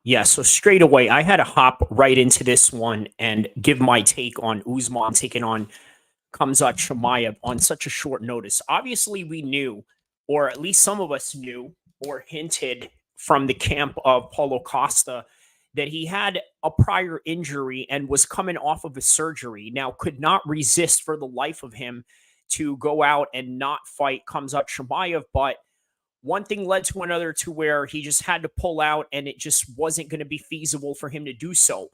Yeah, so straight away, I had to hop right into this one and give my take on Usman taking on Khamzat Chimaev on such a short notice. Obviously, we knew, or at least some of us knew, or hinted from the camp of Paulo Costa that he had a prior injury and was coming off of a surgery. Now, could not resist for the life of him to go out and not fight Khamzat Chimaev, but one thing led to another to where he just had to pull out and it just wasn't going to be feasible for him to do so.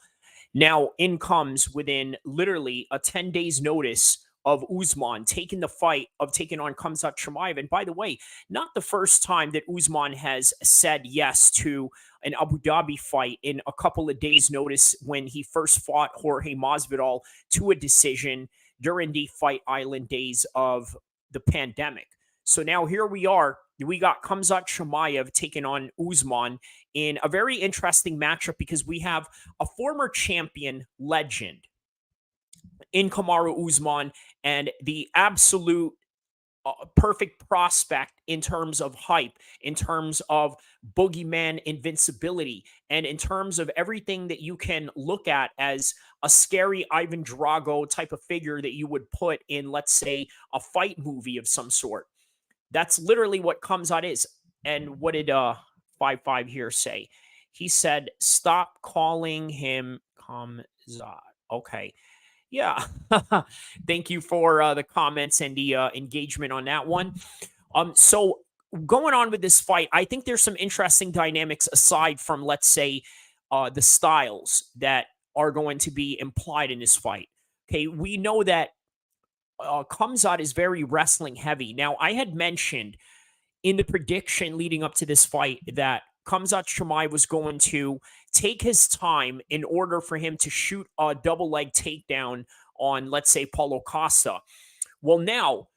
Now, in comes within literally a 10 days notice of Usman taking the fight of taking on Khamzat Chimaev. And by the way, not the first time that Usman has said yes to an Abu Dhabi fight in a couple of days notice when he first fought Jorge Masvidal to a decision during the Fight Island days of the pandemic. So now here we are. We got Khamzat Chimaev taking on Usman in a very interesting matchup because we have a former champion legend in Kamaru Usman and the absolute perfect prospect in terms of hype, in terms of boogeyman invincibility, and in terms of everything that you can look at as a scary Ivan Drago type of figure that you would put in, let's say, a fight movie of some sort. That's literally what Khamzat is. And what did 5-5 here say? He said, stop calling him Khamzat. Okay. Yeah. Thank you for the comments and the engagement on that one. So going on with this fight, I think there's some interesting dynamics aside from, let's say, the styles that are going to be implied in this fight. Okay, we know that Khamzat is very wrestling heavy. Now, I had mentioned in the prediction leading up to this fight that Khamzat Chimaev was going to take his time in order for him to shoot a double leg takedown on, let's say, Paulo Costa. Well, now,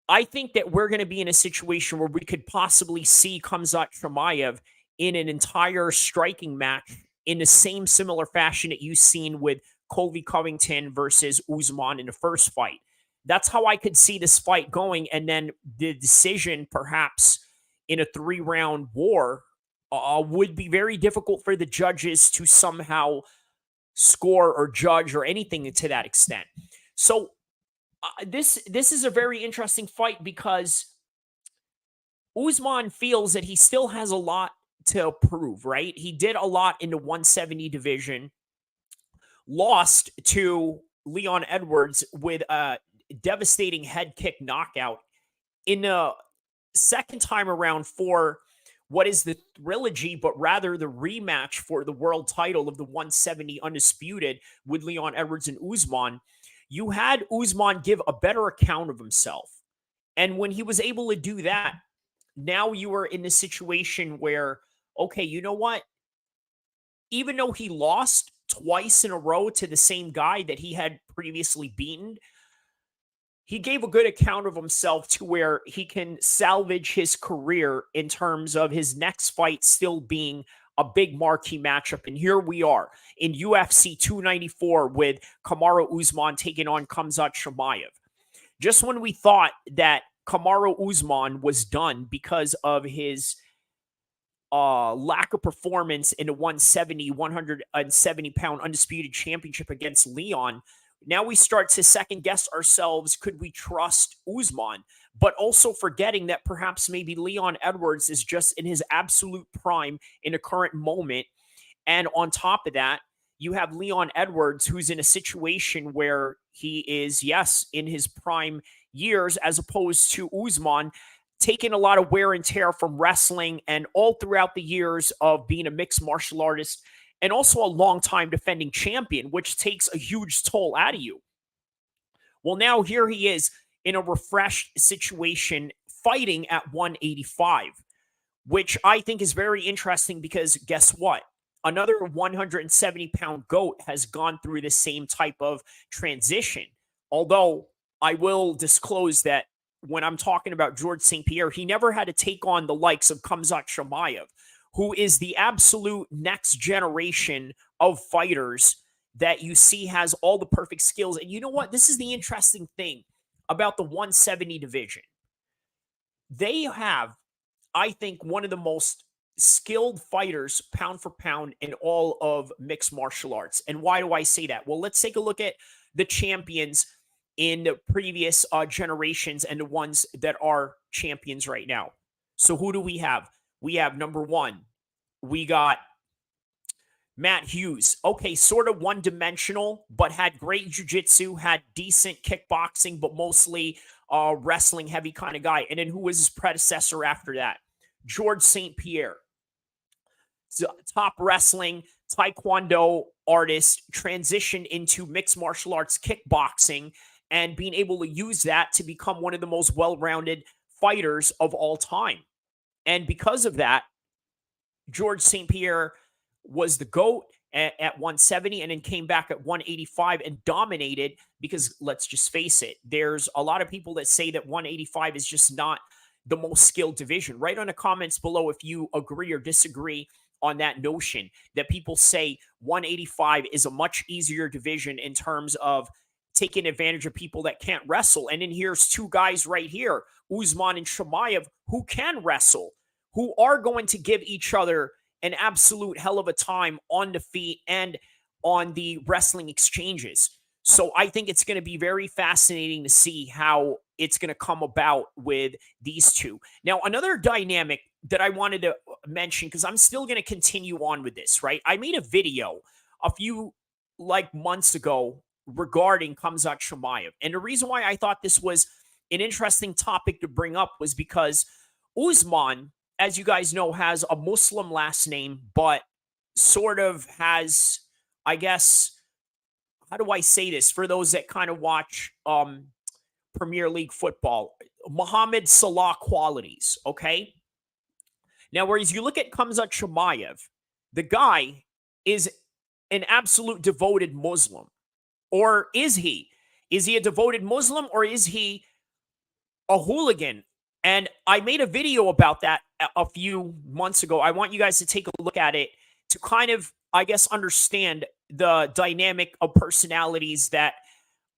I think that we're going to be in a situation where we could possibly see Khamzat Chimaev in an entire striking match in the same similar fashion that you've seen with Colby Covington versus Usman in the first fight. That's how I could see this fight going. And then the decision, perhaps in a 3-round war, would be very difficult for the judges to somehow score or judge or anything to that extent. So this is a very interesting fight because Usman feels that he still has a lot to prove, right? He did a lot in the 170 division, lost to Leon Edwards with a devastating head kick knockout in the second time around for what is the trilogy, but rather the rematch for the world title of the 170 undisputed with Leon Edwards and Usman. You had Usman give a better account of himself. And when he was able to do that, now you are in the situation where, okay, you know what? Even though he lost twice in a row to the same guy that he had previously beaten, he gave a good account of himself to where he can salvage his career in terms of his next fight still being a big marquee matchup. And here we are in UFC 294 with Kamaru Usman taking on Khamzat Chimaev. Just when we thought that Kamaru Usman was done because of his lack of performance in the 170-pound undisputed championship against Leon, now we start to second guess ourselves. Could we trust Usman? But also forgetting that perhaps maybe Leon Edwards is just in his absolute prime in a current moment. And on top of that, you have Leon Edwards, who's in a situation where he is, yes, in his prime years, as opposed to Usman, taking a lot of wear and tear from wrestling and all throughout the years of being a mixed martial artist and also a long-time defending champion, which takes a huge toll out of you. Well, now here he is in a refreshed situation fighting at 185, which I think is very interesting because guess what? Another 170-pound GOAT has gone through the same type of transition. Although I will disclose that when I'm talking about George St. Pierre, he never had to take on the likes of Khamzat Chimaev, who is the absolute next generation of fighters that you see has all the perfect skills. And you know what? This is the interesting thing about the 170 division. They have, I think, one of the most skilled fighters pound for pound in all of mixed martial arts. And why do I say that? Well, let's take a look at the champions in the previous generations and the ones that are champions right now. So who do we have? We have number one, we got Matt Hughes. Okay, sort of one dimensional, but had great jiu-jitsu, had decent kickboxing, but mostly wrestling heavy kind of guy. And then who was his predecessor after that? George St. Pierre, top wrestling, taekwondo artist, transitioned into mixed martial arts kickboxing and being able to use that to become one of the most well-rounded fighters of all time. And because of that, George St. Pierre was the GOAT at 170 and then came back at 185 and dominated because let's just face it, there's a lot of people that say that 185 is just not the most skilled division. Write on the comments below if you agree or disagree on that notion that people say 185 is a much easier division in terms of taking advantage of people that can't wrestle. And then here's two guys right here, Usman and Chimaev, who can wrestle, who are going to give each other an absolute hell of a time on the feet and on the wrestling exchanges. So I think it's going to be very fascinating to see how it's going to come about with these two. Now, another dynamic that I wanted to mention, because I'm still going to continue on with this, right? I made a video a few months ago regarding Khamzat Chimaev. And the reason why I thought this was an interesting topic to bring up was because Usman, as you guys know, has a Muslim last name, but sort of has, I guess, how do I say this for those that kind of watch Premier League football? Mohamed Salah qualities, okay? Now, whereas you look at Khamzat Chimaev, the guy is an absolute devoted Muslim. Or is he? Is he a devoted Muslim or is he a hooligan? And I made a video about that a few months ago. I want you guys to take a look at it to kind of, I guess, understand the dynamic of personalities that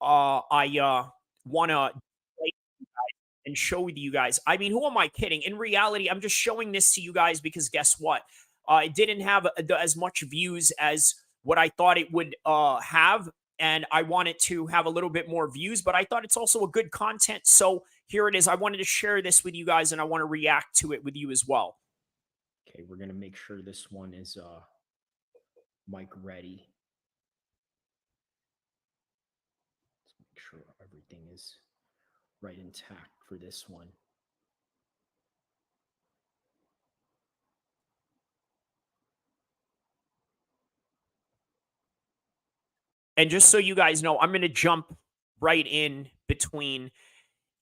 I want to and show with you guys. I mean, who am I kidding? In reality, I'm just showing this to you guys because guess what? It didn't have as much views as what I thought it would have. And I wanted to have a little bit more views, but I thought it's also a good content. So here it is. I wanted to share this with you guys and I want to react to it with you as well. Okay, we're going to make sure this one is mic ready. Let's make sure everything is right intact for this one. And just so you guys know, I'm going to jump right in between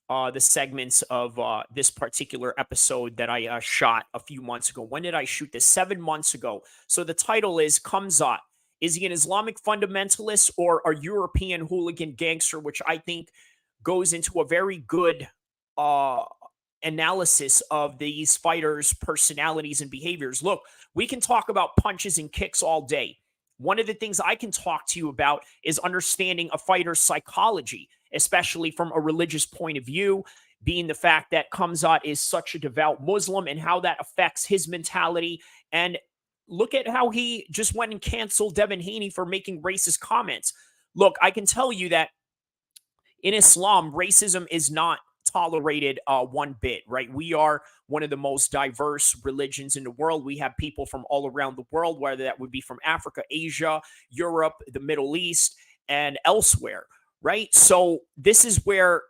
the segments of this particular episode that I shot a few months ago. When did I shoot this? 7 months ago. So the title is Khamzat. Is he an Islamic fundamentalist or a European hooligan gangster? Which I think goes into a very good analysis of these fighters' personalities and behaviors. Look, we can talk about punches and kicks all day. One of the things I can talk to you about is understanding a fighter's psychology, especially from a religious point of view, being the fact that Khamzat is such a devout Muslim and how that affects his mentality. And look at how he just went and canceled Devin Haney for making racist comments. Look, I can tell you that in Islam, racism is not tolerated one bit, right? We are one of the most diverse religions in the world. We have people from all around the world, whether that would be from Africa, Asia, Europe, the Middle East, and elsewhere, right? So this is where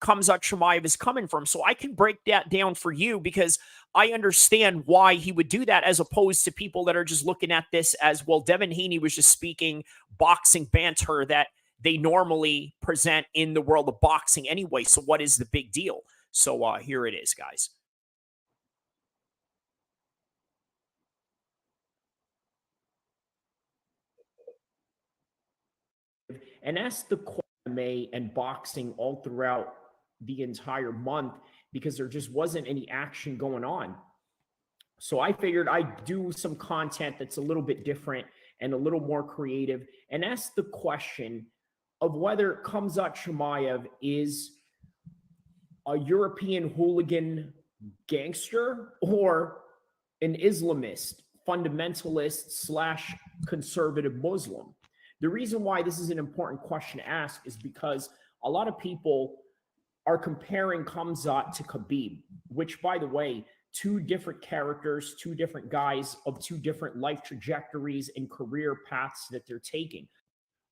Khamzat Chimaev is coming from. So I can break that down for you because I understand why he would do that as opposed to people that are just looking at this as, well, Devin Haney was just speaking boxing banter that they normally present in the world of boxing anyway. So what is the big deal? So here it is, guys. And that's the MMA and boxing all throughout the entire month because there just wasn't any action going on. So I figured I'd do some content that's a little bit different and a little more creative and ask the question of whether Khamzat Chimaev is a European hooligan gangster or an Islamist, fundamentalist slash conservative Muslim? The reason why this is an important question to ask is because a lot of people are comparing Khamzat to Khabib, which, by the way, two different characters, two different guys of two different life trajectories and career paths that they're taking.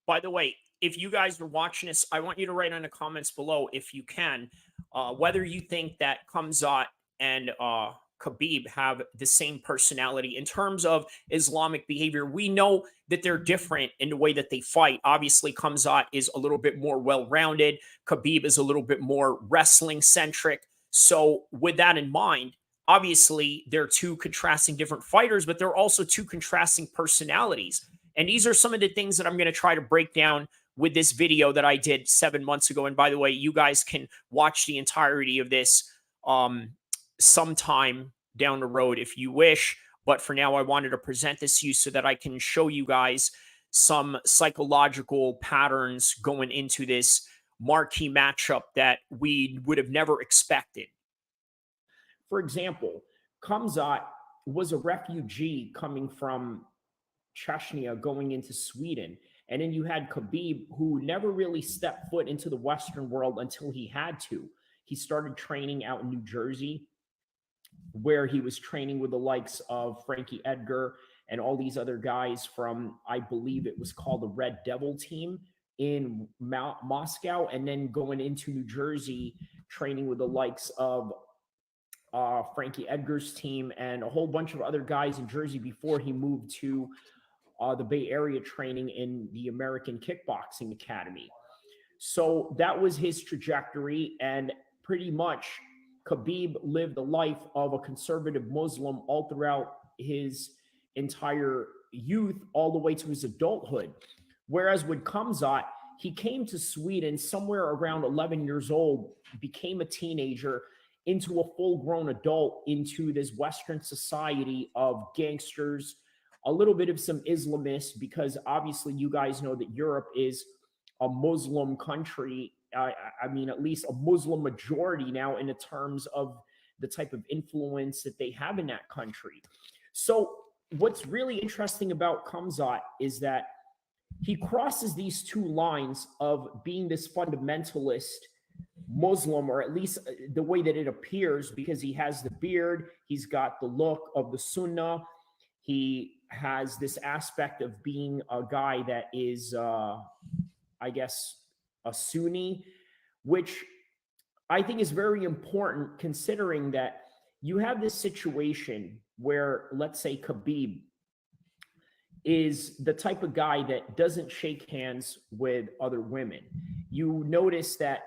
By the way, if you guys are watching this, I want you to write in the comments below, if you can, whether you think that Khamzat and Khabib have the same personality in terms of Islamic behavior. We know that they're different in the way that they fight. Obviously, Khamzat is a little bit more well-rounded. Khabib is a little bit more wrestling-centric. So with that in mind, obviously, they're two contrasting different fighters, but they're also two contrasting personalities. And these are some of the things that I'm going to try to break down with this video that I did 7 months ago. And by the way, you guys can watch the entirety of this sometime down the road if you wish. But for now, I wanted to present this to you so that I can show you guys some psychological patterns going into this marquee matchup that we would have never expected. For example, Khamzat was a refugee coming from Chechnya going into Sweden. And then you had Khabib, who never really stepped foot into the Western world until he had to. He started training out in New Jersey, where he was training with the likes of Frankie Edgar and all these other guys from, I believe it was called the Red Devil team in Moscow, and then going into New Jersey, training with the likes of Frankie Edgar's team and a whole bunch of other guys in Jersey before he moved to the Bay Area, training in the American Kickboxing Academy. So that was his trajectory, and pretty much Khabib lived the life of a conservative Muslim all throughout his entire youth, all the way to his adulthood. Whereas with Khamzat, he came to Sweden somewhere around 11 years old, became a teenager, into a full-grown adult, into this Western society of gangsters, a little bit of some Islamists, because obviously you guys know that Europe is a Muslim country. I mean, at least a Muslim majority now in the terms of the type of influence that they have in that country. So what's really interesting about Khamzat is that he crosses these two lines of being this fundamentalist Muslim, or at least the way that it appears, because he has the beard, he's got the look of the Sunnah, he has this aspect of being a guy that is, I guess, a Sunni, which I think is very important, considering that you have this situation where, let's say, Khabib is the type of guy that doesn't shake hands with other women. You notice that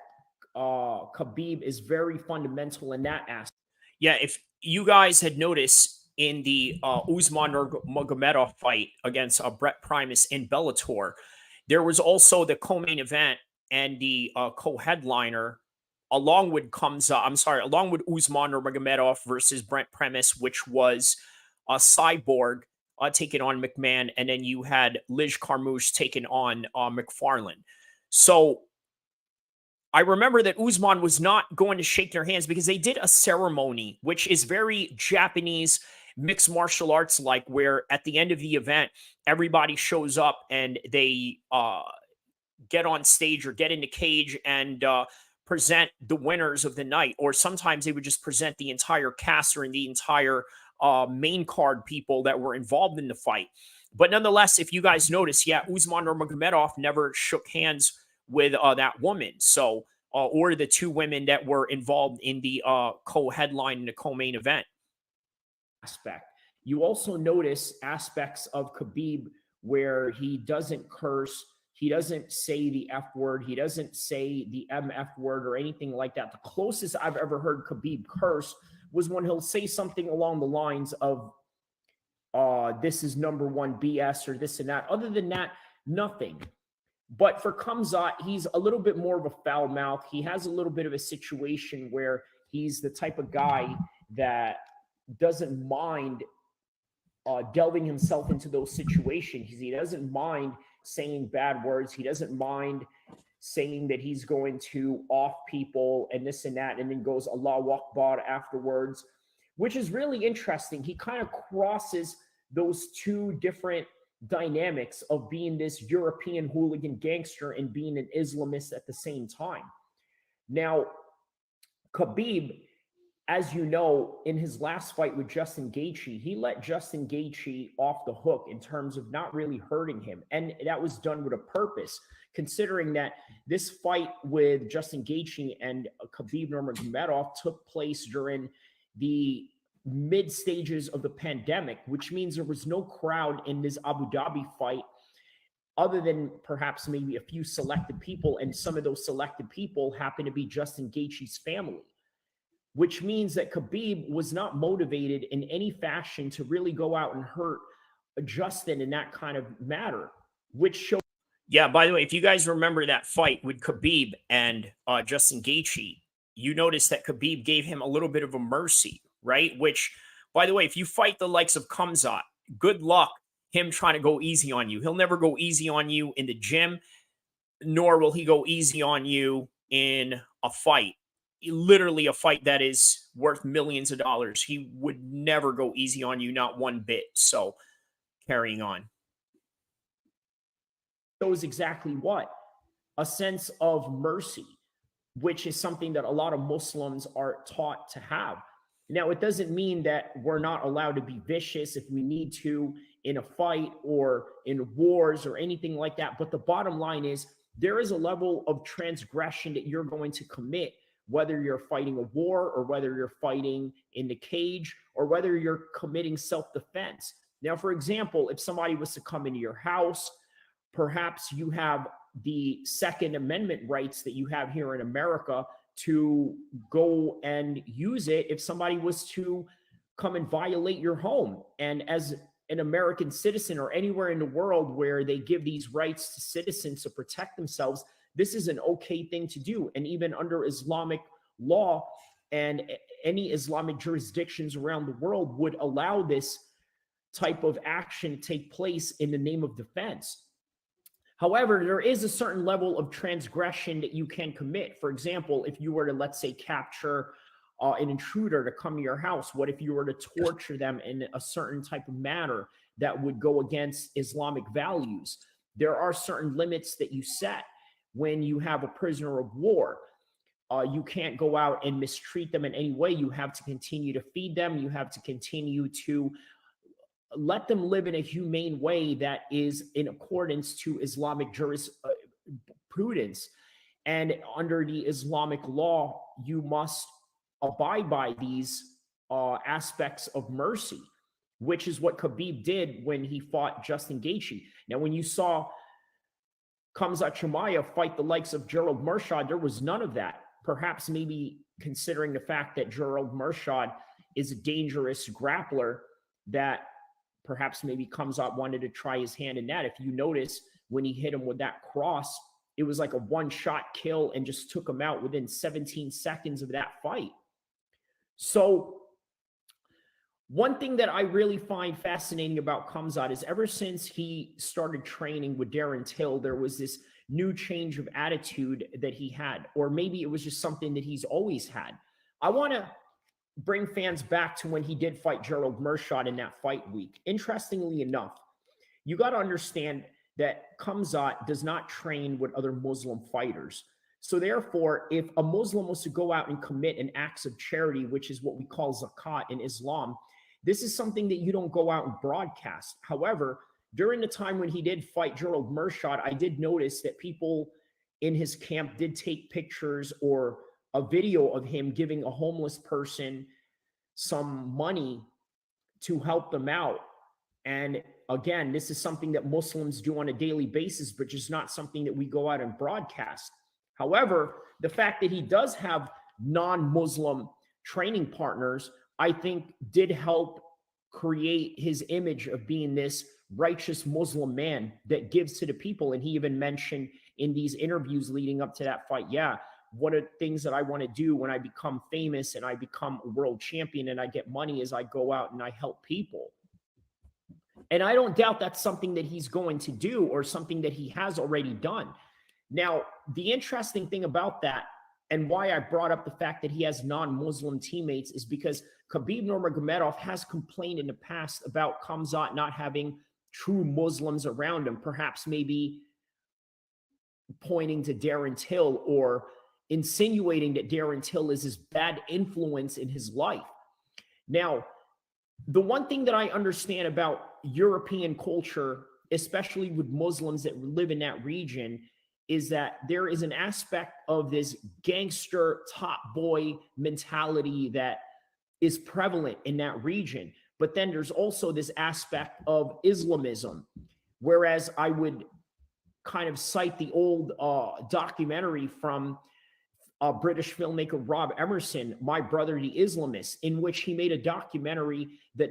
Khabib is very fundamental in that aspect. Yeah, if you guys had noticed in the Usman Nurmagomedov fight against Brett Primus in Bellator, there was also the co-main event and the co-headliner, along with along with Usman Nurmagomedov versus Brett Primus, which was a Cyborg taking on McMahon, and then you had Liz Carmouche taking on McFarlane. So I remember that Usman was not going to shake their hands because they did a ceremony, which is very Japanese mixed martial arts like, where at the end of the event, everybody shows up and they get on stage or get in the cage and present the winners of the night. Or sometimes they would just present the entire cast or the entire main card people that were involved in the fight. But nonetheless, if you guys notice, yeah, Usman Nurmagomedov never shook hands with that woman. So, or the two women that were involved in the co-headline and the co-main event. Aspect. You also notice aspects of Khabib where he doesn't curse, he doesn't say the F word, he doesn't say the MF word or anything like that. The closest I've ever heard Khabib curse was when he'll say something along the lines of, this is number one BS or this and that. Other than that, nothing. But for Khamzat, he's a little bit more of a foul mouth. He has a little bit of a situation where he's the type of guy that doesn't mind delving himself into those situations. He doesn't mind saying bad words. He doesn't mind saying that he's going to off people and this and that, and then goes Allahu Akbar afterwards. which is really interesting. He kind of crosses those two different dynamics of being this European hooligan gangster and being an Islamist at the same time. Now, Khabib, as you know, in his last fight with Justin Gaethje, he let Justin Gaethje off the hook in terms of not really hurting him. And that was done with a purpose, considering that this fight with Justin Gaethje and Khabib Nurmagomedov took place during the mid stages of the pandemic, which means there was no crowd in this Abu Dhabi fight other than perhaps maybe a few selected people. And some of those selected people happen to be Justin Gaethje's family, which means that Khabib was not motivated in any fashion to really go out and hurt Justin in that kind of matter, which shows. Yeah, by the way, if you guys remember that fight with Khabib and Justin Gaethje, you notice that Khabib gave him a little bit of a mercy, right? Which, by the way, if you fight the likes of Khamzat, good luck him trying to go easy on you. He'll never go easy on you in the gym, nor will he go easy on you in a fight. Literally a fight that is worth millions of dollars. He would never go easy on you, not one bit. So carrying on. Shows exactly what? A sense of mercy, which is something that a lot of Muslims are taught to have. Now, it doesn't mean that we're not allowed to be vicious if we need to in a fight or in wars or anything like that. But the bottom line is there is a level of transgression that you're going to commit, whether you're fighting a war or whether you're fighting in the cage or whether you're committing self-defense. Now, for example, if somebody was to come into your house, perhaps you have the Second Amendment rights that you have here in America to go and use it if somebody was to come and violate your home. And as an American citizen or anywhere in the world where they give these rights to citizens to protect themselves, this is an okay thing to do. And even under Islamic law and any Islamic jurisdictions around the world would allow this type of action to take place in the name of defense. However, there is a certain level of transgression that you can commit. For example, if you were to, let's say, capture an intruder to come to your house, what if you were to torture them in a certain type of manner that would go against Islamic values? There are certain limits that you set when you have a prisoner of war. You can't go out and mistreat them in any way. You have to continue to feed them. You have to continue to let them live in a humane way that is in accordance to Islamic jurisprudence. And under the Islamic law, you must abide by these aspects of mercy, which is what Khabib did when he fought Justin Gaethje. Now, when you saw Khamzat Chimaev fight the likes of Gerald Meerschaert, there was none of that. Perhaps maybe considering the fact that Gerald Meerschaert is a dangerous grappler, that perhaps maybe Khamzat wanted to try his hand in that. If you notice, when he hit him with that cross, it was like a one-shot kill and just took him out within 17 seconds of that fight. So one thing that I really find fascinating about Khamzat is ever since he started training with Darren Till, there was this new change of attitude that he had, or maybe it was just something that he's always had. I want to bring fans back to when he did fight Gerald Meerschaert in that fight week. Interestingly enough, you got to understand that Khamzat does not train with other Muslim fighters. So therefore, if a Muslim was to go out and commit an act of charity, which is what we call zakat in Islam, this is something that you don't go out and broadcast. However, during the time when he did fight Gerald Meerschaert, I did notice that people in his camp did take pictures or a video of him giving a homeless person some money to help them out. And again, this is something that Muslims do on a daily basis, but just not something that we go out and broadcast. However, the fact that he does have non-Muslim training partners, I think did help create his image of being this righteous Muslim man that gives to the people. And he even mentioned in these interviews leading up to that fight, yeah, one of the things that I want to do when I become famous and I become a world champion and I get money is I go out and I help people. And I don't doubt that's something that he's going to do or something that he has already done. Now, the interesting thing about that, and why I brought up the fact that he has non-Muslim teammates is because Khabib Nurmagomedov has complained in the past about Khamzat not having true Muslims around him, perhaps maybe pointing to Darren Till or insinuating that Darren Till is his bad influence in his life. Now, the one thing that I understand about European culture, especially with Muslims that live in that region, is that there is an aspect of this gangster top boy mentality that is prevalent in that region. But then there's also this aspect of Islamism, whereas I would kind of cite the old documentary from British filmmaker Rob Emerson, My Brother the Islamist, in which he made a documentary that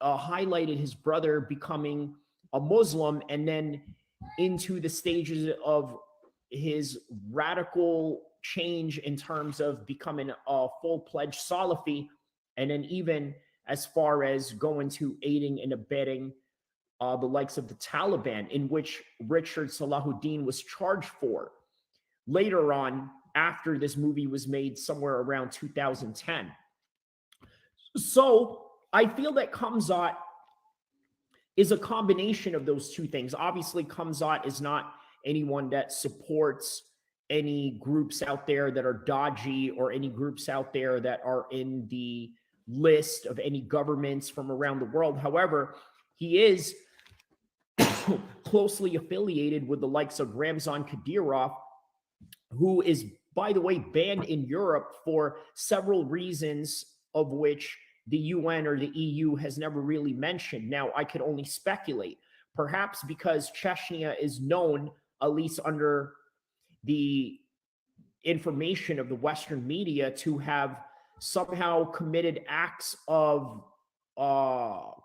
highlighted his brother becoming a Muslim and then into the stages of his radical change in terms of becoming a full-fledged Salafi, and then even as far as going to aiding and abetting the likes of the Taliban, in which Richard Salahuddin was charged for later on after this movie was made somewhere around 2010. So I feel that Khamzat is a combination of those two things. Obviously, Khamzat is not anyone that supports any groups out there that are dodgy or any groups out there that are in the list of any governments from around the world. However, he is closely affiliated with the likes of Ramzan Kadyrov, who is, by the way, banned in Europe for several reasons, of which the UN or the EU has never really mentioned. Now, I could only speculate, perhaps because Chechnya is known, at least under the information of the Western media, to have somehow committed acts of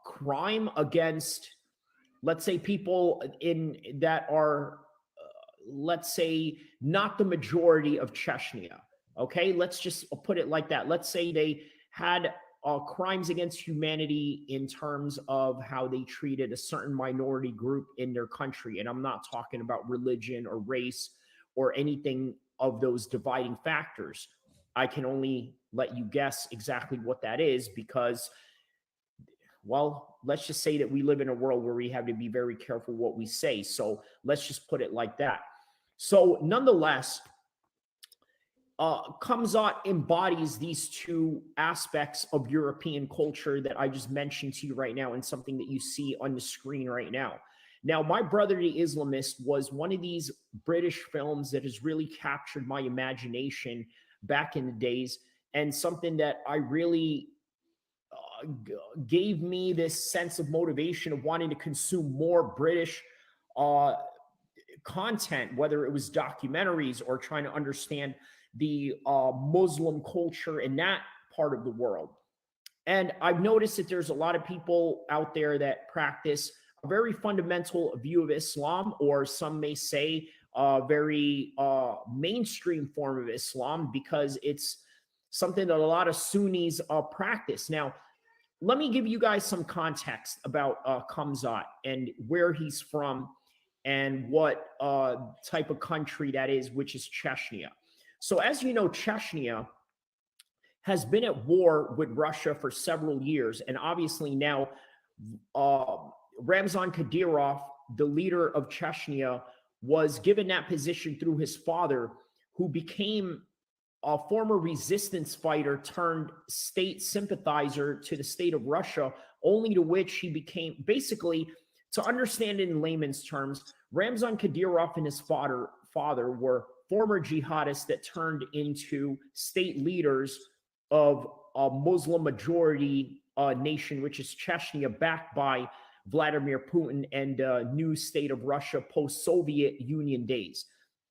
crime against, let's say, people in that are, let's say, not the majority of Chechnya. Okay, let's just put it like that. Let's say they had crimes against humanity in terms of how they treated a certain minority group in their country. And I'm not talking about religion or race or anything of those dividing factors. I can only let you guess exactly what that is because, well, let's just say that we live in a world where we have to be very careful what we say. So let's just put it like that. So nonetheless, Khamzat embodies these two aspects of European culture that I just mentioned to you right now, and something that you see on the screen right now. Now, My Brother the Islamist was one of these British films that has really captured my imagination back in the days, and something that I really gave me this sense of motivation of wanting to consume more British content, whether it was documentaries or trying to understand the Muslim culture in that part of the world. And I've noticed that there's a lot of people out there that practice a very fundamental view of Islam, or some may say a very mainstream form of Islam, because it's something that a lot of Sunnis practice. Now, let me give you guys some context about Khamzat and where he's from and what type of country that is, which is Chechnya. So as you know, Chechnya has been at war with Russia for several years. And obviously now Ramzan Kadyrov, the leader of Chechnya, was given that position through his father, who became a former resistance fighter turned state sympathizer to the state of Russia, only to which he became, basically, to understand it in layman's terms, Ramzan Kadyrov and his father were former jihadists that turned into state leaders of a Muslim majority nation, which is Chechnya, backed by Vladimir Putin and new state of Russia post-Soviet Union days.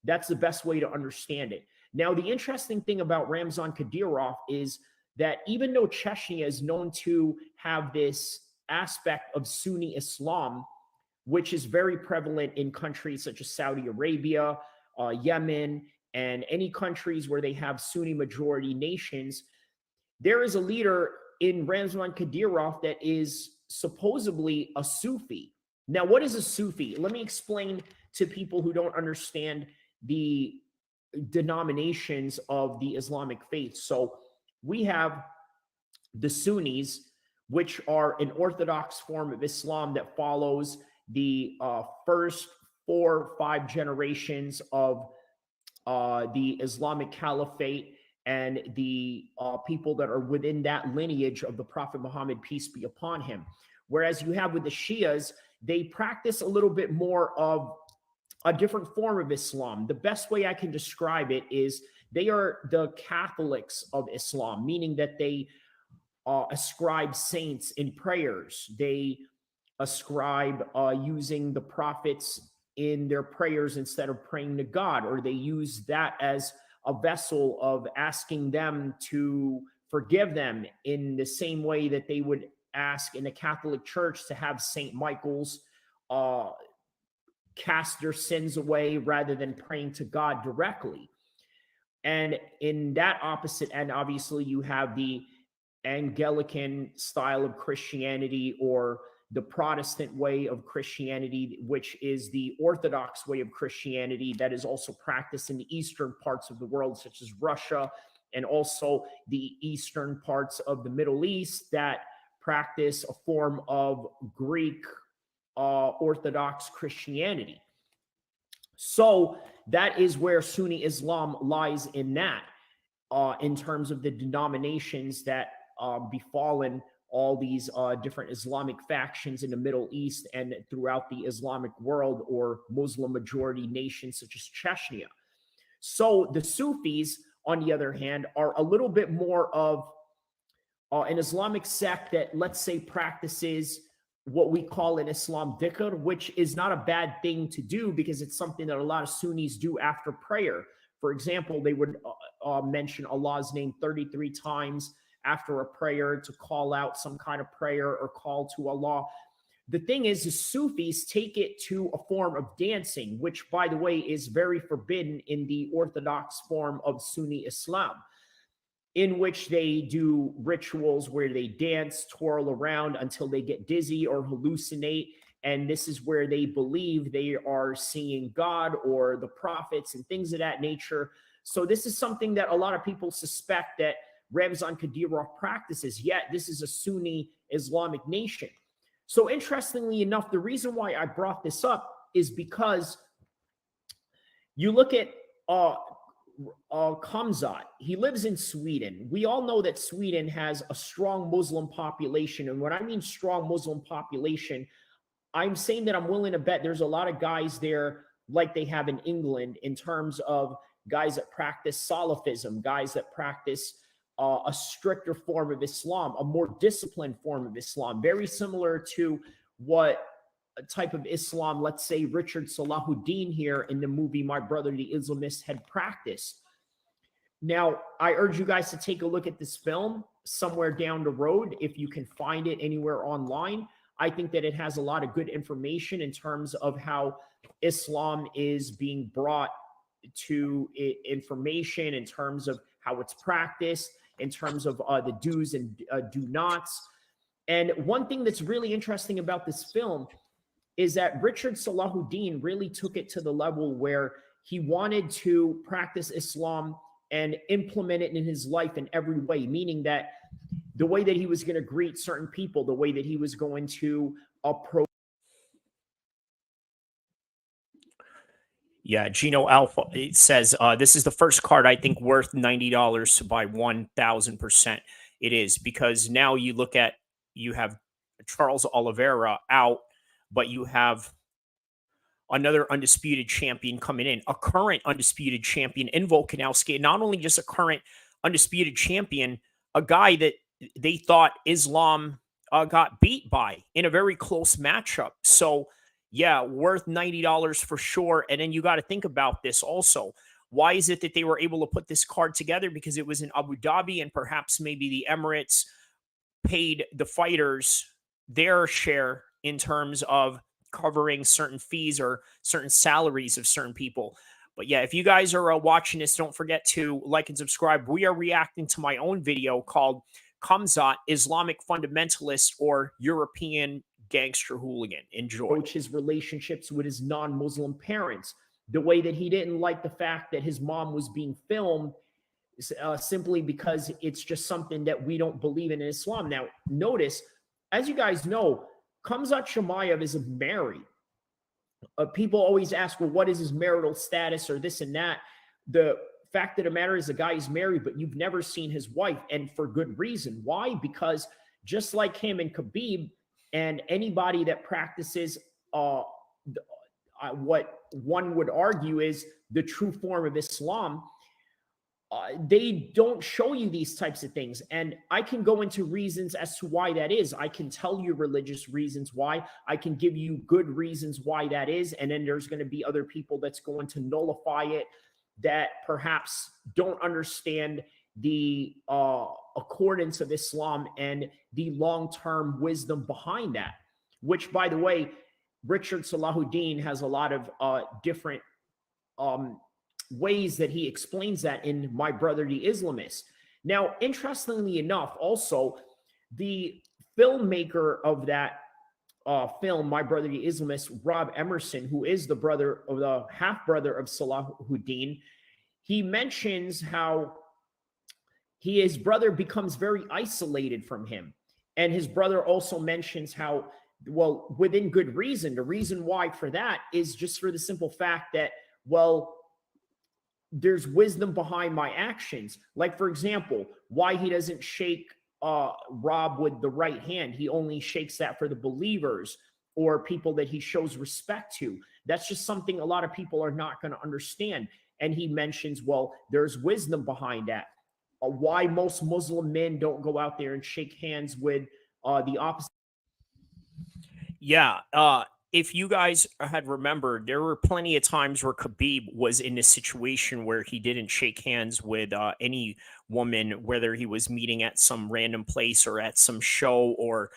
That's the best way to understand it. Now, the interesting thing about Ramzan Kadyrov is that even though Chechnya is known to have this aspect of Sunni Islam, which is very prevalent in countries such as Saudi Arabia, Yemen, and any countries where they have Sunni majority nations, there is a leader in Ramzan Kadyrov that is supposedly a Sufi. Now, what is a Sufi? Let me explain to people who don't understand the denominations of the Islamic faith. So we have the Sunnis, which are an orthodox form of Islam that follows the first 4 or 5 generations of the Islamic Caliphate and the people that are within that lineage of the Prophet Muhammad, peace be upon him. Whereas you have with the Shias, they practice a little bit more of a different form of Islam. The best way I can describe it is they are the Catholics of Islam, meaning that they ascribe saints in prayers. They ascribe using the prophets in their prayers instead of praying to God, or they use that as a vessel of asking them to forgive them in the same way that they would ask in the Catholic Church to have Saint Michael's cast their sins away rather than praying to God directly. And in that opposite end, obviously, you have the Anglican style of Christianity, or the Protestant way of Christianity, which is the Orthodox way of Christianity that is also practiced in the eastern parts of the world, such as Russia, and also the eastern parts of the Middle East that practice a form of Greek Orthodox Christianity. So that is where Sunni Islam lies in that, in terms of the denominations that befallen all these different Islamic factions in the Middle East and throughout the Islamic world, or Muslim majority nations such as Chechnya. So the Sufis, on the other hand, are a little bit more of an Islamic sect that, let's say, practices what we call in Islam dhikr, which is not a bad thing to do because it's something that a lot of Sunnis do after prayer. For example, they would mention Allah's name 33 times after a prayer to call out some kind of prayer or call to Allah. The thing is, the Sufis take it to a form of dancing, which, by the way, is very forbidden in the Orthodox form of Sunni Islam, in which they do rituals where they dance, twirl around until they get dizzy or hallucinate. And this is where they believe they are seeing God or the prophets and things of that nature. So this is something that a lot of people suspect that Ramzan Kadyrov practices, yet this is a Sunni Islamic nation. So interestingly enough, the reason why I brought this up is because you look at Khamzat. He lives in Sweden. We all know that Sweden has a strong Muslim population. And when I mean strong Muslim population, I'm saying that I'm willing to bet there's a lot of guys there like they have in England, in terms of guys that practice Salafism, guys that practice a stricter form of Islam, a more disciplined form of Islam, very similar to what a type of Islam, let's say, Richard Salahuddin here in the movie My Brother the Islamist had practiced. Now, I urge you guys to take a look at this film somewhere down the road if you can find it anywhere online. I think that it has a lot of good information in terms of how Islam is being brought to information, in terms of how it's practiced, in terms of the do's and do nots. And one thing that's really interesting about this film is that Richard Salahuddin really took it to the level where he wanted to practice Islam and implement it in his life in every way, meaning that the way that he was going to greet certain people, the way that he was going to approach. Yeah, Gino Alpha, it says, this is the first card I think worth $90 to buy 1,000%. It is, because now you look at, you have Charles Oliveira out, but you have another undisputed champion coming in, a current undisputed champion in Volkanovski, not only just a current undisputed champion, a guy that they thought Islam got beat by in a very close matchup. So yeah, worth $90 for sure. And then you got to think about this also. Why is it that they were able to put this card together? Because it was in Abu Dhabi, and perhaps maybe the Emirates paid the fighters their share in terms of covering certain fees or certain salaries of certain people. But yeah, if you guys are watching this, don't forget to like and subscribe. We are reacting to my own video called Khamzat, Islamic Fundamentalist or European Gangster Hooligan. Enjoy. His relationships with his non-Muslim parents. the way that he didn't like the fact that his mom was being filmed, simply because it's just something that we don't believe in Islam. Now, notice, as you guys know, Khamzat Chimaev is married. People always ask, well, what is his marital status or this and that? The fact of the matter is the guy is married, but you've never seen his wife, and for good reason. Why? Because just like him and Khabib and anybody that practices what one would argue is the true form of Islam, they don't show you these types of things. And I can go into reasons as to why that is. I can tell you religious reasons why. I can give you good reasons why that is. And then there's going to be other people that's going to nullify it, that perhaps don't understand the accordance of Islam and the long-term wisdom behind that, which, by the way, Richard Salahuddin has a lot of different ways that he explains that in My Brother the Islamist. Now, interestingly enough, also, the filmmaker of that film, My Brother the Islamist, Rob Emerson, who is the brother of the half-brother of Salahuddin, he mentions how his brother becomes very isolated from him. And his brother also mentions how, well, within good reason, the reason why for that is just for the simple fact that, well, there's wisdom behind my actions. Like, for example, why he doesn't shake Rob with the right hand. He only shakes that for the believers or people that he shows respect to. That's just something a lot of people are not going to understand. And he mentions, well, there's wisdom behind that. Why most Muslim men don't go out there and shake hands with the opposite. Yeah. If you guys had remembered, there were plenty of times where Khabib was in a situation where he didn't shake hands with any woman, whether he was meeting at some random place or at some show or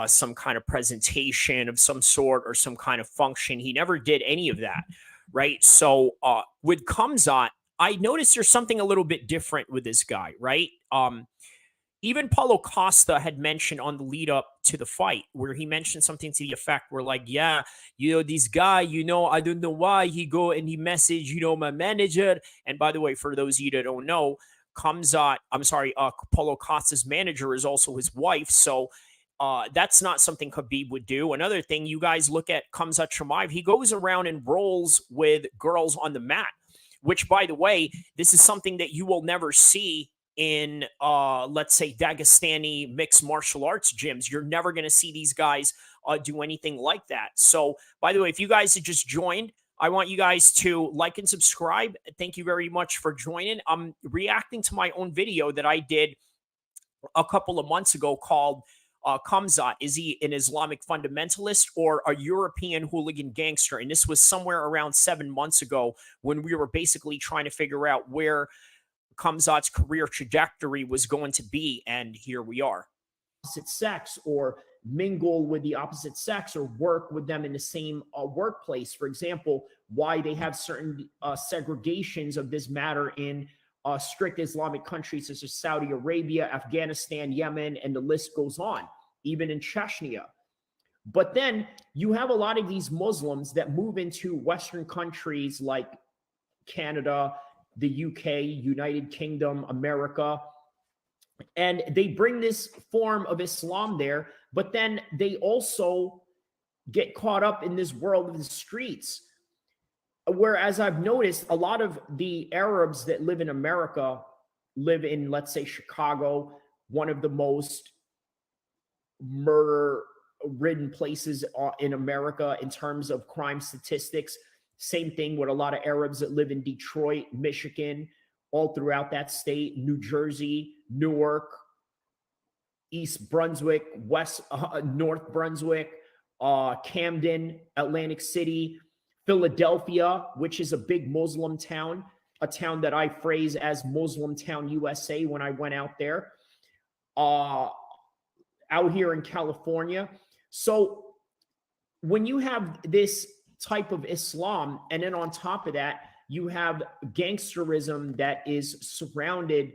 some kind of presentation of some sort or some kind of function. He never did any of that, right? So with Khamzat, I noticed there's something a little bit different with this guy, right? Even Paulo Costa had mentioned on the lead up to the fight, where he mentioned something to the effect where, like, yeah, this guy, I don't know why he go and he message, my manager. And by the way, for those of you that don't know, Paulo Costa's manager is also his wife. So that's not something Khabib would do. Another thing, you guys look at Khamzat Chimaev, he goes around and rolls with girls on the mat, which, by the way, this is something that you will never see in, let's say, Dagestani mixed martial arts gyms. You're never going to see these guys do anything like that. So, by the way, if you guys had just joined, I want you guys to like and subscribe. Thank you very much for joining. I'm reacting to my own video that I did a couple of months ago called Khamzat, is he an Islamic fundamentalist or a European hooligan gangster? And this was somewhere around 7 months ago when we were basically trying to figure out where Khamzat's career trajectory was going to be, and here we are. Opposite sex, or mingle with the opposite sex, or work with them in the same workplace. For example, why they have certain segregations of this matter in strict Islamic countries such as Saudi Arabia, Afghanistan, Yemen, and the list goes on, even in Chechnya. But then you have a lot of these Muslims that move into Western countries like Canada, the UK, United Kingdom, America, and they bring this form of Islam there, but then they also get caught up in this world of the streets. Whereas I've noticed a lot of the Arabs that live in America live in, let's say, Chicago, one of the most murder-ridden places in America in terms of crime statistics. Same thing with a lot of Arabs that live in Detroit, Michigan, all throughout that state, New Jersey, Newark, East Brunswick, North Brunswick, Camden, Atlantic City, Philadelphia, which is a big Muslim town, a town that I phrase as Muslim Town USA when I went out there, out here in California. So when you have this type of Islam, and then on top of that, you have gangsterism that is surrounded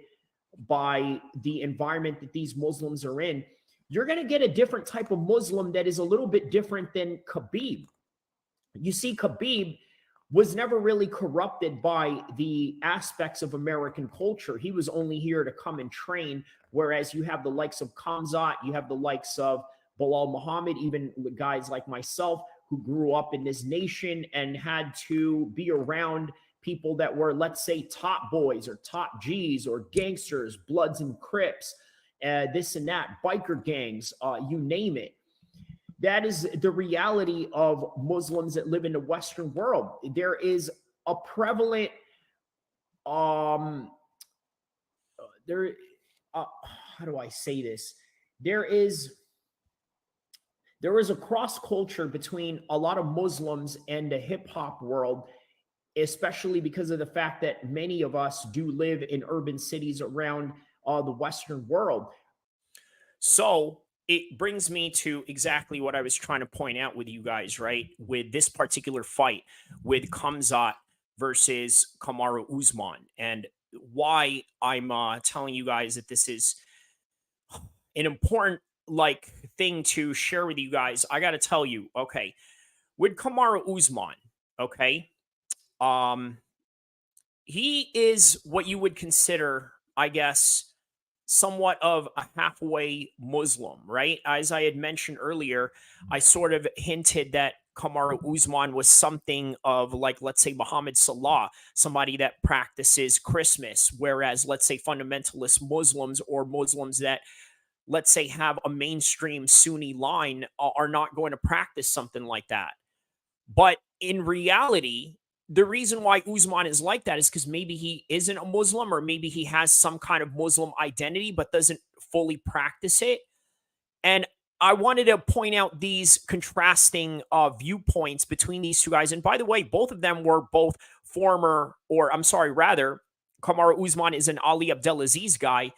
by the environment that these Muslims are in, you're going to get a different type of Muslim that is a little bit different than Khabib. You see, Khabib, was never really corrupted by the aspects of American culture. He was only here to come and train. Whereas you have the likes of Khamzat, you have the likes of Bilal Muhammad, even guys like myself who grew up in this nation and had to be around people that were, let's say, top boys or top G's or gangsters, Bloods and Crips, this and that, biker gangs, you name it. That is the reality of Muslims that live in the Western world. There is a prevalent, how do I say this? There is a cross culture between a lot of Muslims and the hip hop world, especially because of the fact that many of us do live in urban cities around the Western world. So it brings me to exactly what I was trying to point out with you guys, right? With this particular fight with Khamzat versus Kamaru Usman, and why I'm telling you guys that this is an important thing to share with you guys. I got to tell you, okay, with Kamaru Usman, okay, he is what you would consider, I guess, somewhat of a halfway Muslim, right? As I had mentioned earlier, I sort of hinted that Kamaru Usman was something of let's say, Muhammad Salah, somebody that practices Christmas, whereas, let's say, fundamentalist Muslims or Muslims that, let's say, have a mainstream Sunni line are not going to practice something like that. But in reality, the reason why Usman is like that is because maybe he isn't a Muslim, or maybe he has some kind of Muslim identity but doesn't fully practice it. And I wanted to point out these contrasting viewpoints between these two guys. And by the way, both of them were both former, or I'm sorry, rather, Kamaru Usman is an Ali Abdelaziz guy.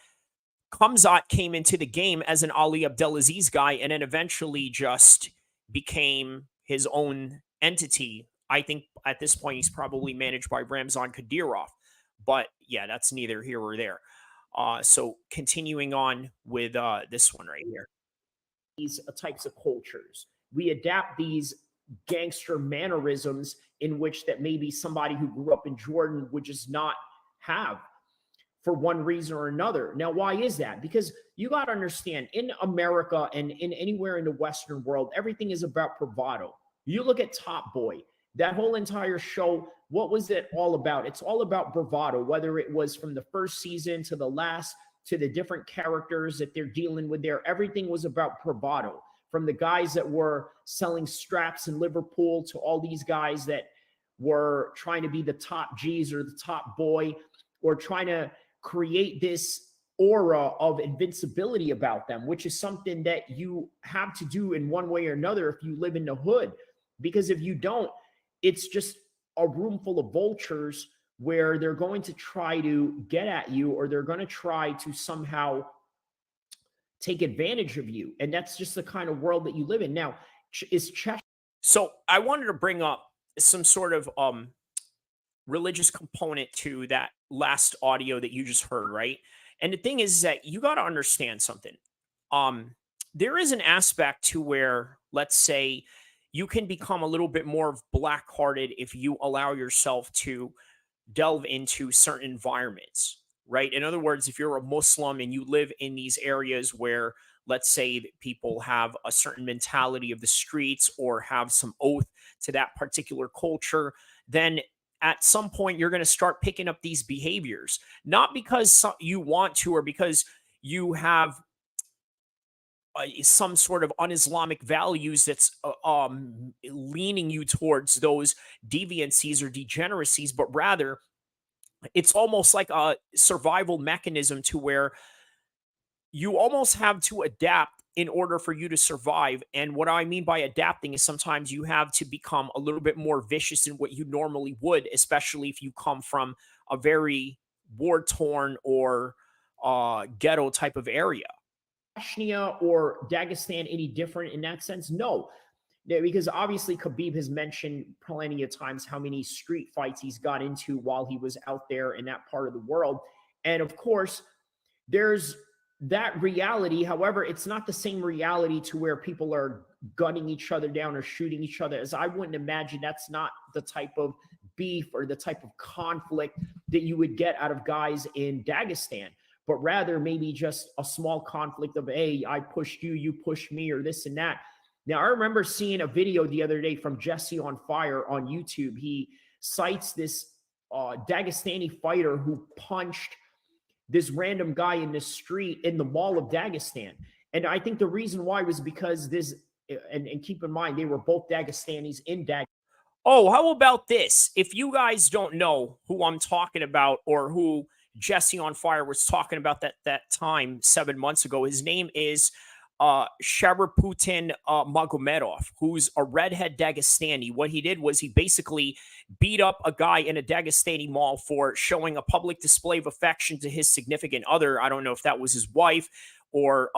Khamzat came into the game as an Ali Abdelaziz guy and then eventually just became his own entity. I think at this point he's probably managed by Ramzan Kadyrov. But yeah, that's neither here or there. So continuing on with this one right here. These types of cultures. We adapt these gangster mannerisms in which that maybe somebody who grew up in Jordan would just not have, for one reason or another. Now, why is that? Because you got to understand, in America and in anywhere in the Western world, everything is about bravado. You look at Top Boy, that whole entire show, what was it all about? It's all about bravado, whether it was from the first season to the last, to the different characters that they're dealing with there. Everything was about bravado. From the guys that were selling straps in Liverpool to all these guys that were trying to be the top G's or the top boy, or trying to create this aura of invincibility about them, which is something that you have to do in one way or another if you live in the hood. Because if you don't, it's just a room full of vultures where they're going to try to get at you, or they're going to try to somehow take advantage of you. And that's just the kind of world that you live in. Now, is Cheshire. So I wanted to bring up some sort of religious component to that last audio that you just heard, right? And the thing is that you got to understand something. There is an aspect to where, let's say, you can become a little bit more black-hearted if you allow yourself to delve into certain environments, right? In other words, if you're a Muslim and you live in these areas where, let's say, that people have a certain mentality of the streets or have some oath to that particular culture, then at some point you're going to start picking up these behaviors, not because you want to or because you have some sort of un-Islamic values that's leaning you towards those deviancies or degeneracies, but rather it's almost like a survival mechanism to where you almost have to adapt in order for you to survive. And what I mean by adapting is sometimes you have to become a little bit more vicious than what you normally would, especially if you come from a very war-torn or ghetto type of area. Chechnya or Dagestan any different in that sense? No. Because obviously Khabib has mentioned plenty of times how many street fights he's got into while he was out there in that part of the world. And of course, there's that reality. However, it's not the same reality to where people are gunning each other down or shooting each other, as I wouldn't imagine that's not the type of beef or the type of conflict that you would get out of guys in Dagestan, but rather maybe just a small conflict of, hey, I pushed you, you pushed me, or this and that. Now, I remember seeing a video the other day from Jesse on Fire on YouTube. He cites this Dagestani fighter who punched this random guy in the street in the mall of Dagestan. And I think the reason why was because this, and keep in mind, they were both Dagestanis in Dagestan. Oh, how about this? If you guys don't know who I'm talking about or who Jesse on Fire was talking about that time 7 months ago, his name is Sharaputin Magomedov, who's a redhead Dagestani. What he did was he basically beat up a guy in a Dagestani mall for showing a public display of affection to his significant other. I don't know if that was his wife or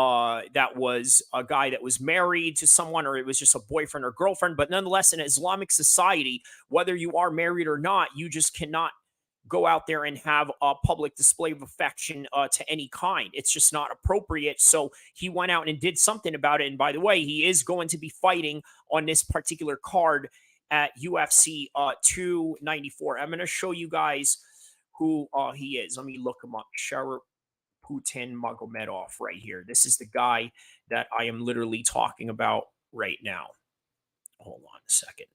that was a guy that was married to someone, or it was just a boyfriend or girlfriend. But nonetheless, in Islamic society, whether you are married or not, you just cannot go out there and have a public display of affection to any kind. It's just not appropriate. So he went out and did something about it. And by the way, he is going to be fighting on this particular card at UFC 294. I'm going to show you guys who he is. Let me look him up. Sharaputin Magomedov right here. This is the guy that I am literally talking about right now. Hold on a second.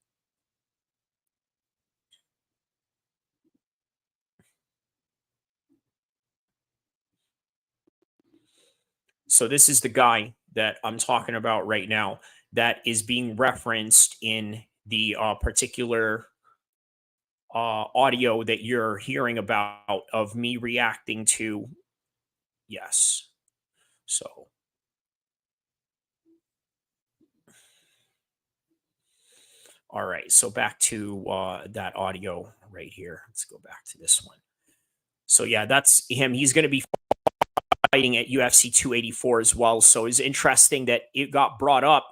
So this is the guy that I'm talking about right now that is being referenced in the particular audio that you're hearing about of me reacting to. Yes. So. All right. So back to that audio right here. Let's go back to this one. So yeah, that's him. He's going to be fighting at UFC 284 as well. So it's interesting that it got brought up,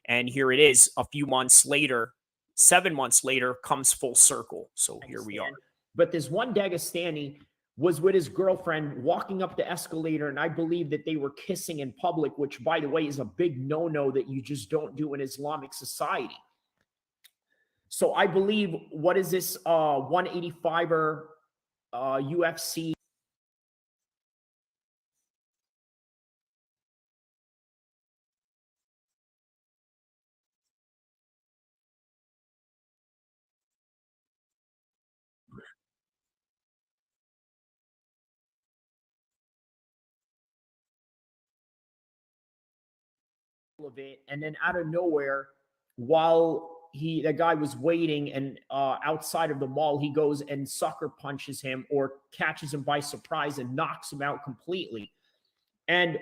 and here it is a few months later, 7 months later, comes full circle. So here we are. But this one Dagestani was with his girlfriend walking up the escalator, and I believe that they were kissing in public, which, by the way, is a big no-no that you just don't do in Islamic society. So I believe, what is this 185er UFC? Of it, and then out of nowhere, while the guy was waiting and outside of the mall, he goes and sucker punches him or catches him by surprise and knocks him out completely. And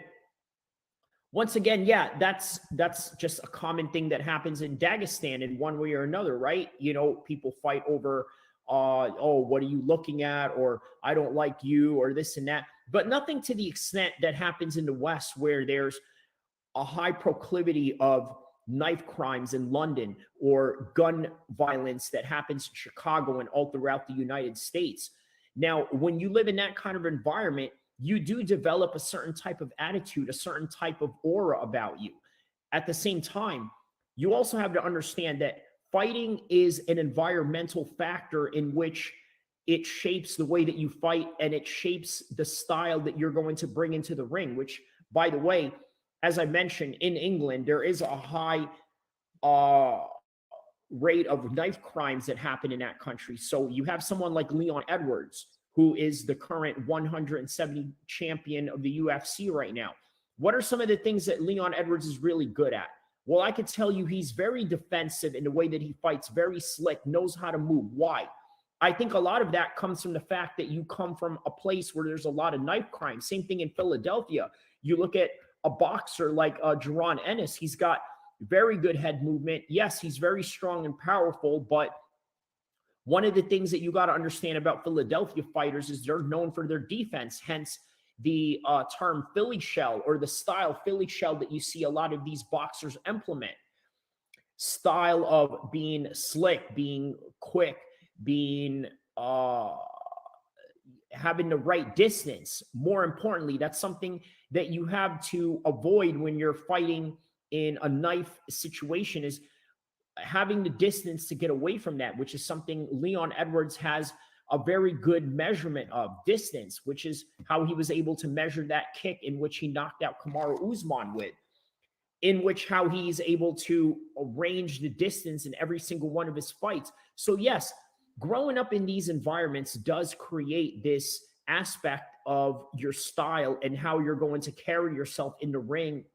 once again, yeah, that's just a common thing that happens in Dagestan in one way or another, right? You know, people fight over oh, what are you looking at, or I don't like you, or this and that, but nothing to the extent that happens in the West, where there's a high proclivity of knife crimes in London or gun violence that happens in Chicago and all throughout the United States. Now, when you live in that kind of environment, you do develop a certain type of attitude, a certain type of aura about you. At the same time, you also have to understand that fighting is an environmental factor in which it shapes the way that you fight, and it shapes the style that you're going to bring into the ring, which, by the way, as I mentioned, in England, there is a high rate of knife crimes that happen in that country. So you have someone like Leon Edwards, who is the current 170 champion of the UFC right now. What are some of the things that Leon Edwards is really good at? Well, I could tell you he's very defensive in the way that he fights, very slick, knows how to move. Why? I think a lot of that comes from the fact that you come from a place where there's a lot of knife crime. Same thing in Philadelphia. You look at a boxer like Jaron Ennis. He's got very good head movement. Yes, he's very strong and powerful, but one of the things that you got to understand about Philadelphia fighters is they're known for their defense, hence the term Philly shell, or the style Philly shell that you see a lot of these boxers implement. Style of being slick, being quick, being having the right distance. More importantly, that's something that you have to avoid when you're fighting in a knife situation, is having the distance to get away from that, which is something Leon Edwards has a very good measurement of distance, which is how he was able to measure that kick in which he knocked out Kamaru Usman with, in which how he's able to arrange the distance in every single one of his fights. So yes, growing up in these environments does create this aspect of your style and how you're going to carry yourself in the ring.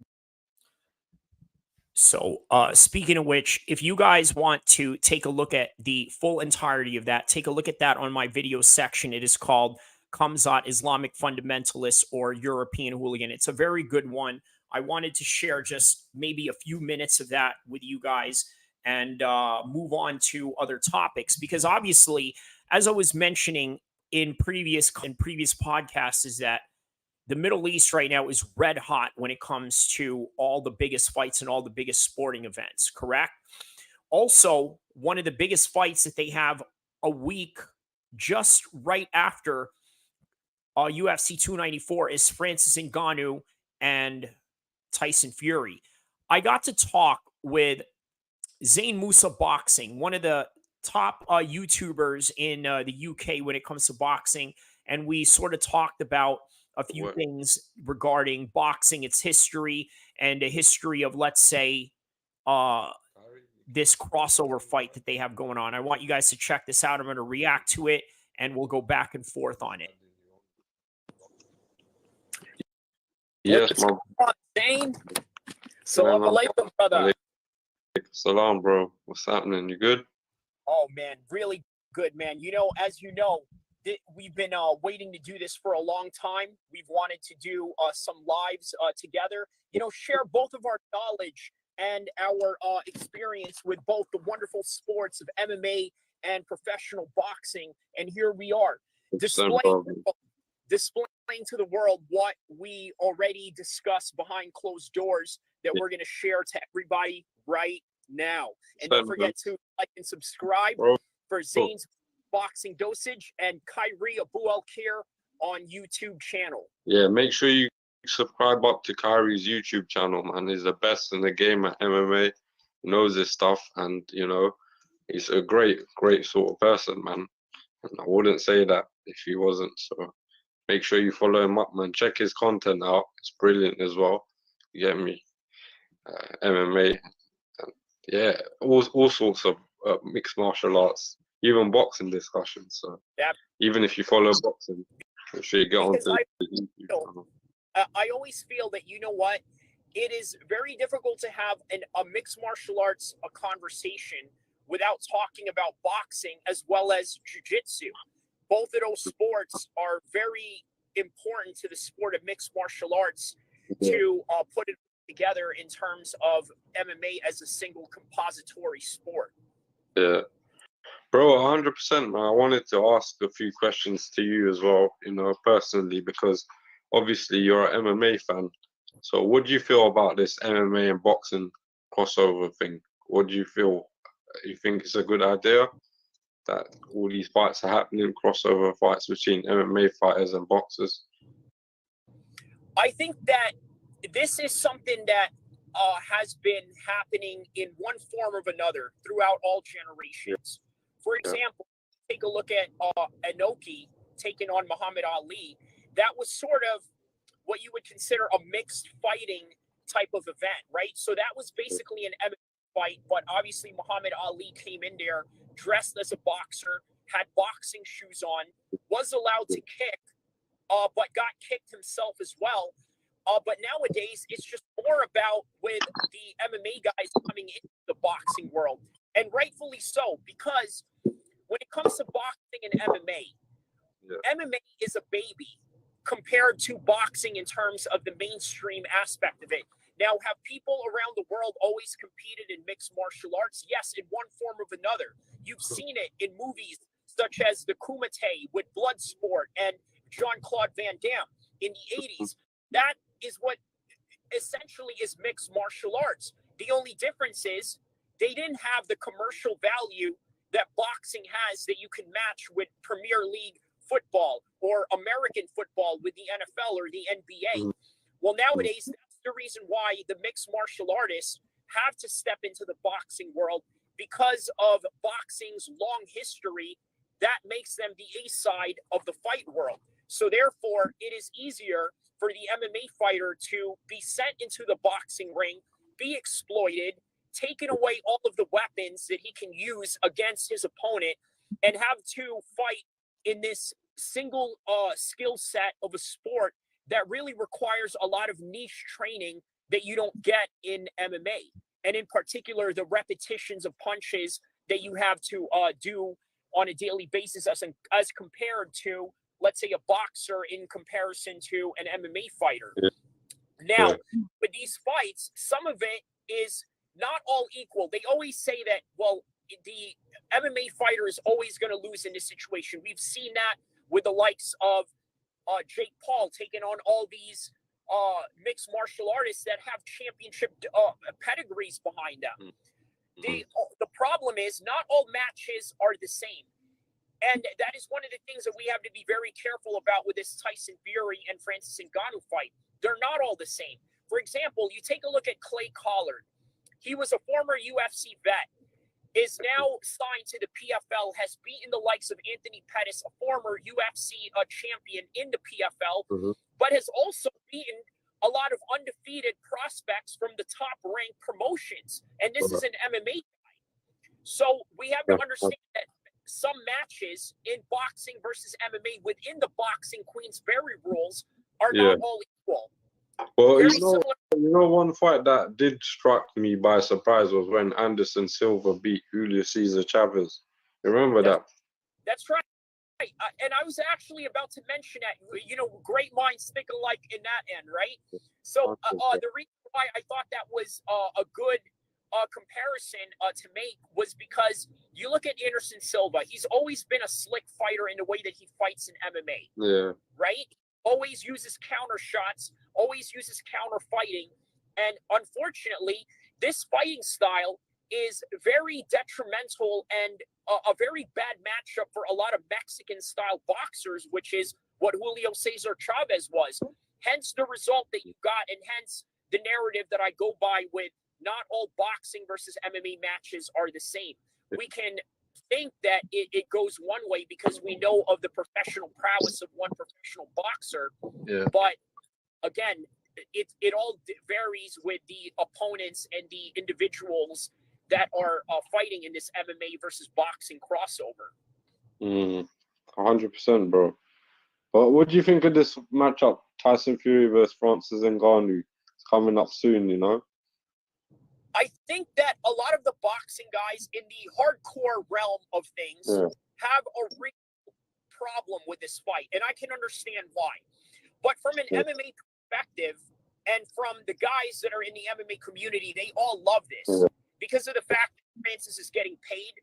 So, speaking of which, if you guys want to take a look at the full entirety of that, take a look at that on my video section. It is called Khamzat, Islamic Fundamentalist or European Hooligan. It's a very good one. I wanted to share just maybe a few minutes of that with you guys and move on to other topics, because obviously, as I was mentioning in previous podcasts, is that the Middle East right now is red hot when it comes to all the biggest fights and all the biggest sporting events, correct? Also, one of the biggest fights that they have a week just right after UFC 294 is Francis Ngannou and Tyson Fury. I got to talk with Zain Musa Boxing, one of the top YouTubers in the UK when it comes to boxing, and we sort of talked about a few things regarding boxing, its history, and a history of, let's say, this crossover fight that they have going on. I want you guys to check this out. I'm going to react to it, and we'll go back and forth on it. Yes, What's man. Zain? Salam alaikum, brother. Salam, bro. What's happening? You good? Oh, man, really good, man. You know, as you know, we've been waiting to do this for a long time. We've wanted to do some lives together, you know, share both of our knowledge and our experience with both the wonderful sports of MMA and professional boxing. And here we are, displaying to the world what we already discussed behind closed doors that we're going to share to everybody right now. And don't forget to like and subscribe for Zain's Boxing Dosage and Kyrie Abu El-Kheer on YouTube channel. Yeah, make sure you subscribe up to Kyrie's YouTube channel, man. He's the best in the game at MMA, knows his stuff, and, you know, he's a great sort of person, man. And I wouldn't say that if he wasn't. So make sure you follow him up, man. Check his content out. It's brilliant as well. You get me? MMA. And yeah, all sorts of mixed martial arts, even boxing discussions. So even if you follow boxing, make sure you get onto the YouTube channel. I always feel that, you know what, it is very difficult to have a mixed martial arts conversation without talking about boxing as well as jiu-jitsu. Both of those sports are very important to the sport of mixed martial arts to put it together in terms of MMA as a single compository sport. Yeah. Bro, 100%, man. I wanted to ask a few questions to you as well, you know, personally, because obviously you're an MMA fan. So what do you feel about this MMA and boxing crossover thing? What do you feel? You think it's a good idea that all these fights are happening, crossover fights between MMA fighters and boxers? I think that this is something that has been happening in one form or another throughout all generations. For example, take a look at Inoki taking on Muhammad Ali. That was sort of what you would consider a mixed fighting type of event, right? So that was basically an MMA fight, but obviously Muhammad Ali came in there dressed as a boxer, had boxing shoes on, was allowed to kick, but got kicked himself as well. But nowadays, it's just more about with the MMA guys coming into the boxing world. And rightfully so, because when it comes to boxing and MMA, MMA is a baby compared to boxing in terms of the mainstream aspect of it. Now, have people around the world always competed in mixed martial arts? Yes, in one form or another. You've seen it in movies such as the Kumite with Bloodsport and Jean-Claude Van Damme in the 80s. That is what essentially is mixed martial arts. The only difference is they didn't have the commercial value that boxing has that you can match with Premier League football or American football with the NFL or the NBA. Well, nowadays, that's the reason why the mixed martial artists have to step into the boxing world because of boxing's long history, that makes them the A side of the fight world. So therefore, it is easier for the MMA fighter to be sent into the boxing ring, be exploited, taken away all of the weapons that he can use against his opponent, and have to fight in this single skill set of a sport that really requires a lot of niche training that you don't get in MMA. And in particular, the repetitions of punches that you have to do on a daily basis as compared to, let's say, a boxer in comparison to an MMA fighter. Yeah. Now, with these fights, some of it is not all equal. They always say that, well, the MMA fighter is always going to lose in this situation. We've seen that with the likes of Jake Paul taking on all these mixed martial artists that have championship pedigrees behind them. The problem is not all matches are the same. And that is one of the things that we have to be very careful about with this Tyson Fury and Francis Ngannou fight. They're not all the same. For example, you take a look at Clay Collard. He was a former UFC vet, is now signed to the PFL, has beaten the likes of Anthony Pettis, a former UFC champion in the PFL, but has also beaten a lot of undefeated prospects from the top-ranked promotions. And this is an MMA fight. So we have to understand that some matches in boxing versus MMA within the boxing Queensberry rules are not all equal. Well, you know, one fight that did strike me by surprise was when Anderson Silva beat Julio Cesar Chavez. You remember that? That's right. And I was actually about to mention that, you know, great minds think alike in that end, right? So the reason why I thought that was a good comparison to make was because you look at Anderson Silva. He's always been a slick fighter in the way that he fights in MMA. Yeah. Right? Always uses counter shots, always uses counter fighting. And unfortunately, this fighting style is very detrimental and a very bad matchup for a lot of Mexican style boxers, which is what Julio Cesar Chavez was. Hence the result that you got, and hence the narrative that I go by with not all boxing versus MMA matches are the same. We can think that it goes one way because we know of the professional prowess of one professional boxer. Yeah. But again, it all varies with the opponents and the individuals that are fighting in this MMA versus boxing crossover. 100%, bro. But what do you think of this matchup, Tyson Fury versus Francis Ngannou? It's coming up soon, you know? I think that a lot of the boxing guys in the hardcore realm of things have a real problem with this fight, and I can understand why. But from an MMA perspective, and from the guys that are in the MMA community, they all love this because of the fact that Francis is getting paid,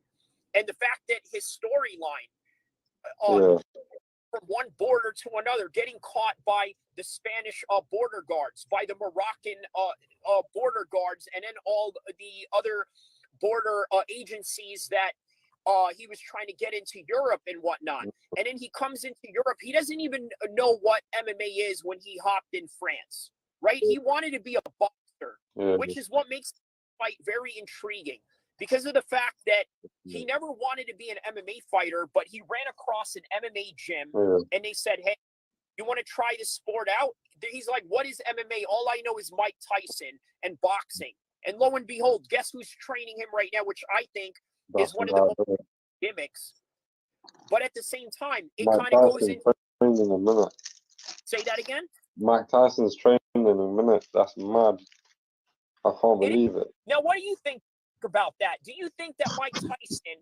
and the fact that his storyline from one border to another, getting caught by the Spanish border guards, by the Moroccan border guards, and then all the other border agencies that he was trying to get into Europe and whatnot. And then he comes into Europe. He doesn't even know what MMA is when he hopped in France, right? He wanted to be a boxer, which is what makes the fight very intriguing. Because of the fact that he never wanted to be an MMA fighter, but he ran across an MMA gym and they said, hey, you want to try this sport out? He's like, what is MMA? All I know is Mike Tyson and boxing. And lo and behold, guess who's training him right now, which I think is one of the most gimmicks. But at the same time, it kind of goes into... In a minute. Say that again? Mike Tyson's training in a minute. That's mad. I can't believe it. Now, what do you think about that? Do you think that Mike Tyson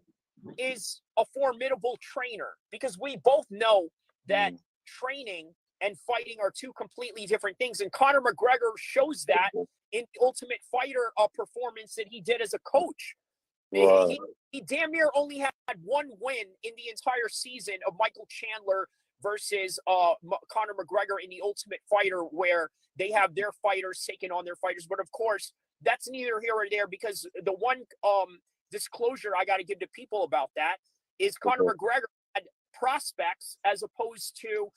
is a formidable trainer? Because we both know that training and fighting are two completely different things. And Conor McGregor shows that in the Ultimate Fighter performance that he did as a coach. He damn near only had one win in the entire season of Michael Chandler versus Conor McGregor in the Ultimate Fighter, where they have their fighters taking on their fighters. But of course, that's neither here or there, because the one disclosure I got to give to people about that is Conor McGregor had prospects as opposed to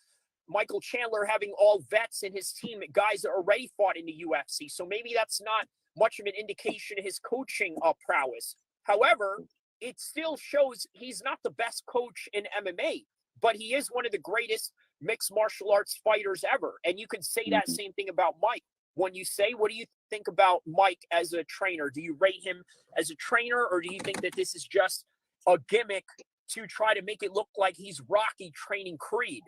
Michael Chandler having all vets in his team, guys that already fought in the UFC. So maybe that's not much of an indication of his coaching prowess. However, it still shows he's not the best coach in MMA, but he is one of the greatest mixed martial arts fighters ever. And you can say that same thing about Mike. When you say, what do you think about Mike as a trainer? Do you rate him as a trainer, or do you think that this is just a gimmick to try to make it look like he's Rocky training Creed?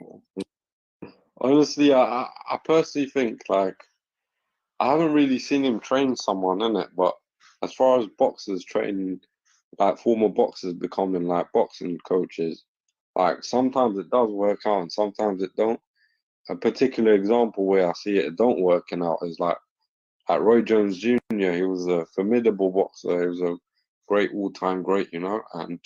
Honestly, I personally think, like, I haven't really seen him train someone in it, but as far as boxers training, like former boxers becoming like boxing coaches, like sometimes it does work out and sometimes it don't. A particular example where I see it don't working out is like Roy Jones Jr. He was a formidable boxer. He was a great all-time great, you know. And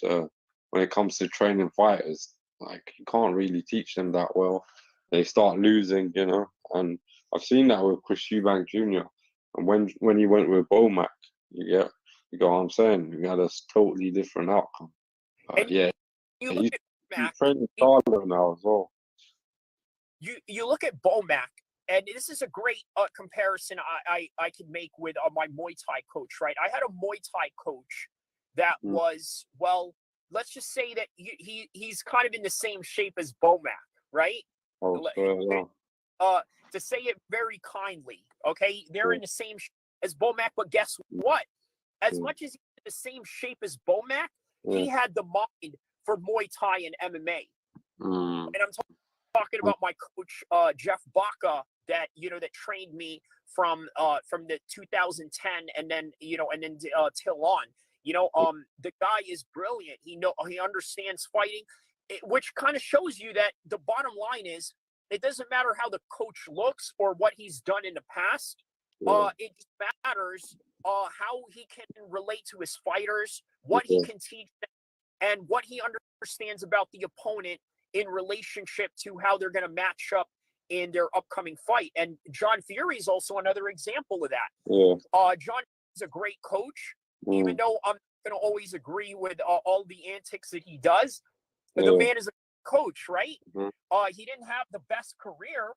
when it comes to training fighters, like you can't really teach them that well. They start losing, you know. And I've seen that with Chris Eubank Jr. And when he went with Bomac, you get what I'm saying? We had a totally different outcome. And Yeah, you look at he's Mac, training Darlow now as well. you look at Bomac, and this is a great comparison I could make with my Muay Thai coach, right? I had a Muay Thai coach that was, well, let's just say that he's kind of in the same shape as Bomac, right? Oh, yeah. To say it very kindly, okay? They're in the same shape as Bomac, but guess what? As much as he's in the same shape as Bomac, he had the mind for Muay Thai and MMA. And I'm talking about my coach, Jeff Baca, that trained me from the 2010 and then till on. The guy is brilliant. He understands fighting, which kind of shows you that the bottom line is it doesn't matter how the coach looks or what he's done in the past. It matters how he can relate to his fighters, what he can teach them, and what he understands about the opponent in relationship to how they're going to match up in their upcoming fight. And John Fury is also another example of that. John is a great coach, even though I'm not going to always agree with all the antics that he does. The man is a coach, right? He didn't have the best career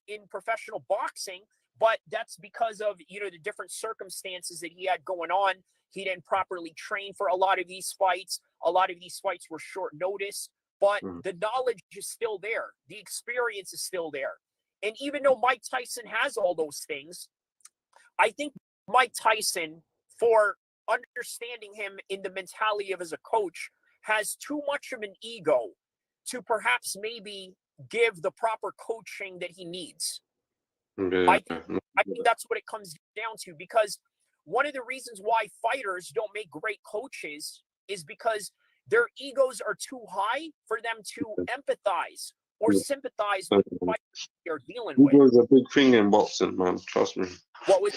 in professional boxing, but that's because of the different circumstances that he had going on. He didn't properly train for a lot of these fights. A lot of these fights were short notice, but the knowledge is still there. The experience is still there. And even though Mike Tyson has all those things, I think Mike Tyson, for understanding him in the mentality of as a coach, has too much of an ego to perhaps maybe give the proper coaching that he needs. I think that's what it comes down to, because one of the reasons why fighters don't make great coaches is because their egos are too high for them to empathize or sympathize with the fighters they're dealing with. Ego is a big thing in boxing, man. Trust me. What was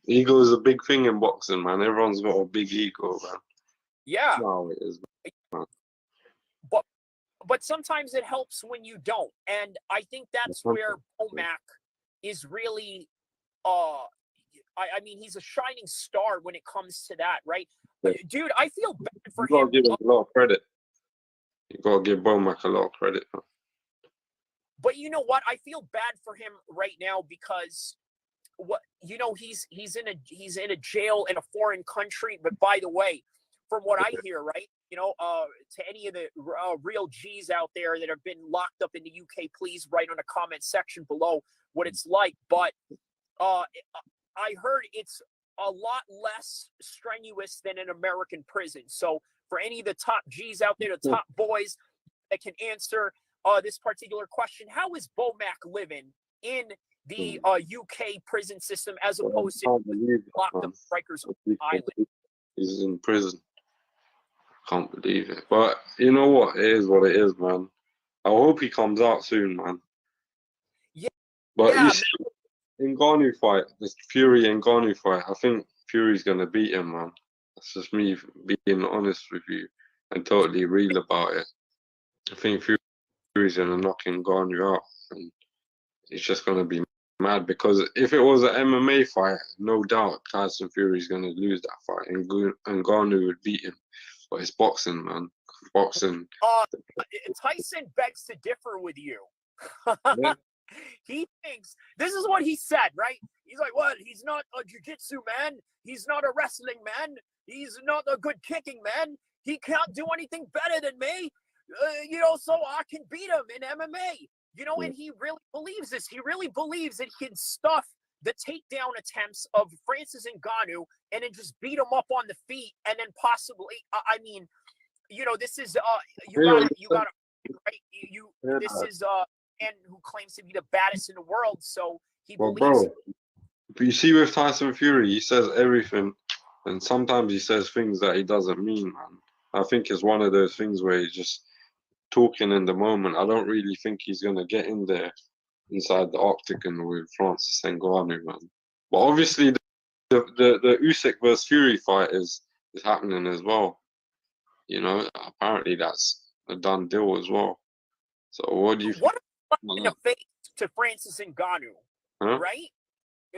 Ego is a big thing in boxing, man. Everyone's got a big ego, man. Yeah. No, it is, man. But sometimes it helps when you don't. And I think that's where Bomac is really, I mean, he's a shining star when it comes to that, right? Dude, I feel bad for him. You gotta give him a lot of credit. You gotta give Bomac a lot of credit. But you know what? I feel bad for him right now because he's in a jail in a foreign country. But by the way, from what I hear, right, to any of the real G's out there that have been locked up in the UK, please write on the comment section below what it's like. But I heard it's a lot less strenuous than an American prison. So for any of the top G's out there, the top boys that can answer this particular question, how is Bomac living in the UK prison system as opposed to locked up Rikers Island? He's in prison. Can't believe it. But you know what? It is what it is, man. I hope he comes out soon, man. Yeah. But you see, Ngannou fight, this Fury Ngannou fight, I think Fury's gonna beat him, man. That's just me being honest with you and totally real about it. I think Fury's gonna knock Ngannou out, and it's just gonna be mad, because if it was an MMA fight, no doubt Tyson Fury's gonna lose that fight, and Ngannou would beat him. But it's boxing, man. Boxing. Tyson begs to differ with you. Yeah. He thinks this is what he said, right? He's like, "What? He's not a jiu-jitsu man. He's not a wrestling man. He's not a good kicking man. He can't do anything better than me. So I can beat him in MMA." And he really believes this. He really believes that he can stuff the takedown attempts of Francis Ngannou and then just beat him up on the feet, and then possibly, this is you gotta right. This is man who claims to be the baddest in the world, so he believes. Bro, but you see with Tyson Fury, he says everything, and sometimes he says things that he doesn't mean, man. I think it's one of those things where he's just talking in the moment. I don't really think he's gonna get in there inside the octagon with Francis Ngannou, man. But obviously, the Usyk versus Fury fight is happening as well. Apparently that's a done deal as well. So what do you think? What a slap in the face to Francis Ngannou, right?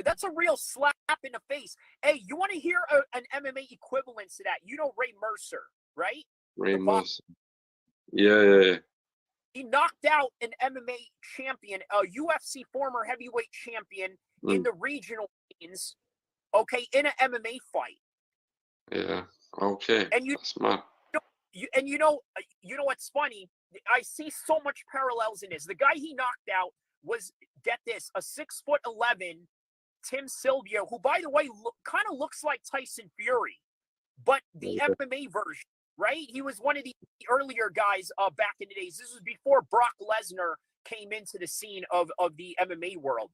That's a real slap in the face. Hey, you want to hear an MMA equivalent to that? Ray Mercer, right? Ray Mercer. Yeah. He knocked out an MMA champion, a UFC former heavyweight champion in the regional scenes, okay, in an MMA fight. Yeah. Okay. And that's mad. You know what's funny? I see so much parallels in this. The guy he knocked out was, get this, a 6'11" Tim Sylvia, who, by the way, kind of looks like Tyson Fury, but the MMA version, right? He was one of the earlier guys back in the days. This was before Brock Lesnar came into the scene of the MMA world.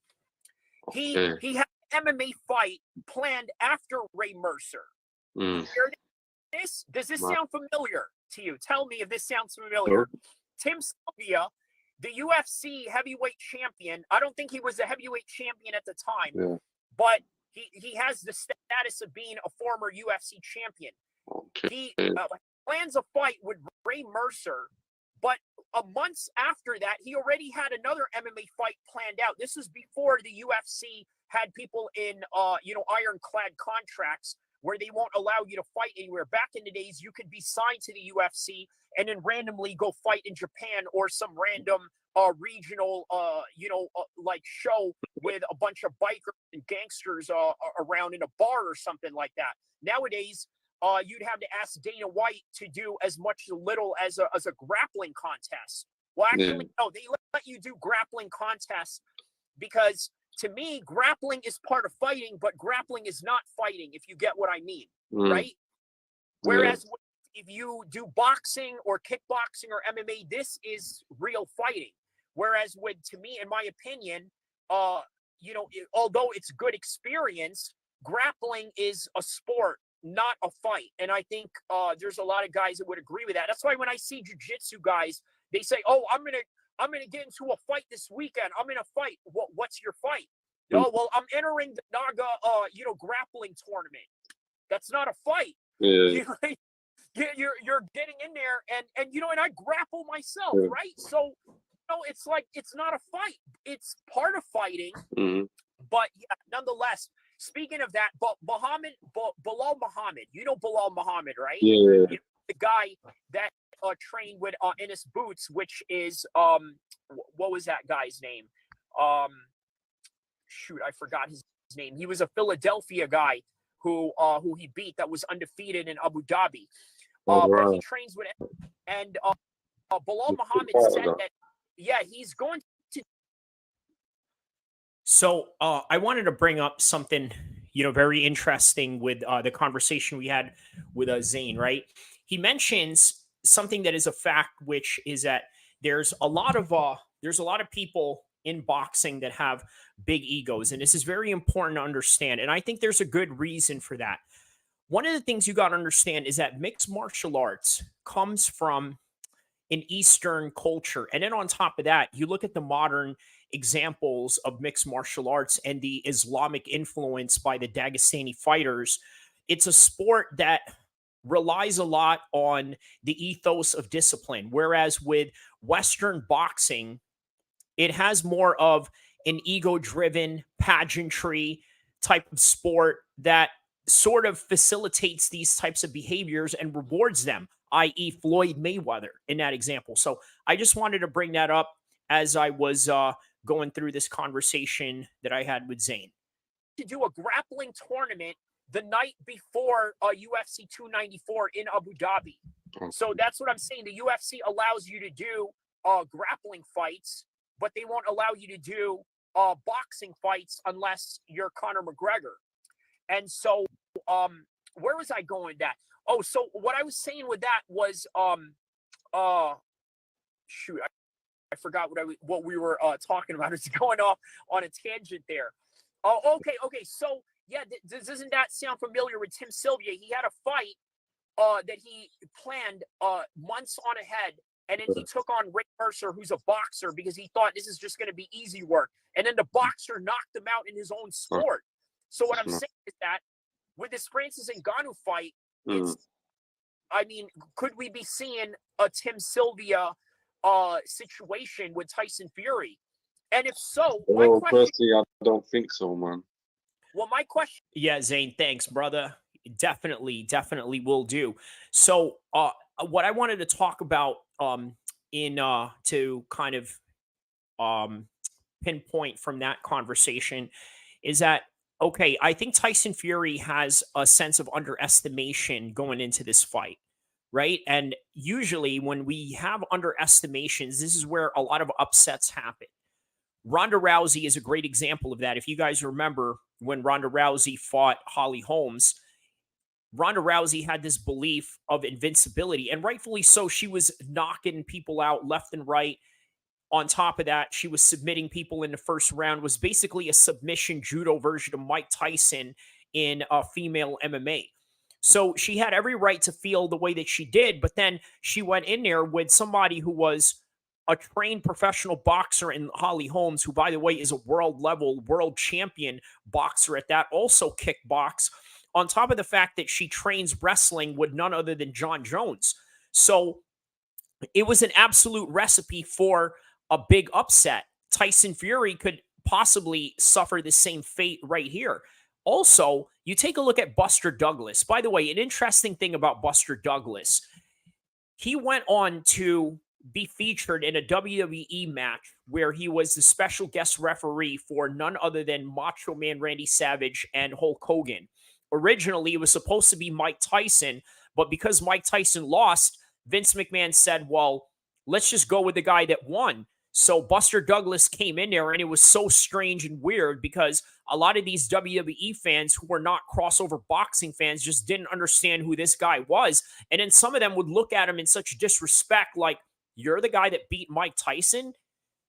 He had an MMA fight planned after Ray Mercer. Does this sound familiar to you? Tell me if this sounds familiar. Tim Sylvia, the UFC heavyweight champion. I don't think he was a heavyweight champion at the time, but he has the status of being a former UFC champion. He plans a fight with Ray Mercer, but months after that, he already had another MMA fight planned out. This was before the UFC had people in ironclad contracts where they won't allow you to fight anywhere. Back in the days, you could be signed to the UFC and then randomly go fight in Japan or some random regional, like show with a bunch of bikers and gangsters around in a bar or something like that. Nowadays, you'd have to ask Dana White to do as little as a grappling contest. Well, actually, no, they let you do grappling contests because, to me, grappling is part of fighting, but grappling is not fighting, if you get what I mean, right? Whereas if you do boxing or kickboxing or MMA, this is real fighting. Whereas to me, in my opinion, although it's good experience, grappling is a sport, not a fight. And I think there's a lot of guys that would agree with that. That's why when I see jiu-jitsu guys, they say, "Oh, I'm gonna get into a fight this weekend. I'm in a fight." What's your fight? Oh, well, I'm entering the Naga, grappling tournament. That's not a fight. You're getting in there, and I grapple myself, right? So, it's like it's not a fight. It's part of fighting, but nonetheless. Speaking of that, but Bilal Muhammad, Bilal Muhammad, right? Yeah. The guy that trained with Ennis Boots, which is what was that guy's name? Shoot, I forgot his name. He was a Philadelphia guy who he beat that was undefeated in Abu Dhabi. But he trains with, and Bilal Muhammad said that he's going to. So I wanted to bring up something, very interesting with the conversation we had with Zane, right? He mentions something that is a fact, which is that there's a lot of people in boxing that have big egos, and this is very important to understand. And I think there's a good reason for that. One of the things you got to understand is that mixed martial arts comes from an Eastern culture. And then on top of that, you look at the modern examples of mixed martial arts and the Islamic influence by the Dagestani fighters. It's a sport that relies a lot on the ethos of discipline, whereas with Western boxing, it has more of an ego-driven pageantry type of sport that sort of facilitates these types of behaviors and rewards them, i.e. Floyd Mayweather in that example. So I just wanted to bring that up as I was going through this conversation that I had with Zane. To do a grappling tournament the night before UFC 294 in Abu Dhabi. So that's what I'm saying. The UFC allows you to do grappling fights, but they won't allow you to do boxing fights unless you're Conor McGregor. And so, where was I going with that? Oh, so what I was saying with that was, shoot, I forgot what we were talking about. It's going off on a tangent there. Oh, okay. So yeah, doesn't that sound familiar with Tim Sylvia? He had a fight that he planned months on ahead, and then he took on Ray Mercer, who's a boxer, because he thought this is just going to be easy work. And then the boxer knocked him out in his own sport. So what I'm saying is that with this Francis Ngannou fight, could we be seeing a Tim Sylvia situation with Tyson Fury? And if so, personally, I don't think so, man. Well, my question. Yeah, Zane, thanks, brother. Definitely will do. So, what I wanted to talk about, to kind of pinpoint from that conversation is that, okay, I think Tyson Fury has a sense of underestimation going into this fight, right? And usually when we have underestimations, this is where a lot of upsets happen. Ronda Rousey is a great example of that. If you guys remember when Ronda Rousey fought Holly Holmes, Ronda Rousey had this belief of invincibility, and rightfully so. She was knocking people out left and right. On top of that, she was submitting people in the first round, was basically a submission judo version of Mike Tyson in female MMA. So she had every right to feel the way that she did, but then she went in there with somebody who was a trained professional boxer in Holly Holmes, who, by the way, is a world champion boxer at that, also kickbox, on top of the fact that she trains wrestling with none other than John Jones. So it was an absolute recipe for a big upset. Tyson Fury could possibly suffer the same fate right here. Also, you take a look at Buster Douglas. By the way, an interesting thing about Buster Douglas, he went on to be featured in a WWE match where he was the special guest referee for none other than Macho Man Randy Savage and Hulk Hogan. Originally, it was supposed to be Mike Tyson, but because Mike Tyson lost, Vince McMahon said, well, let's just go with the guy that won. So Buster Douglas came in there, and it was so strange and weird because a lot of these WWE fans who were not crossover boxing fans just didn't understand who this guy was. And then some of them would look at him in such disrespect, like, you're the guy that beat Mike Tyson?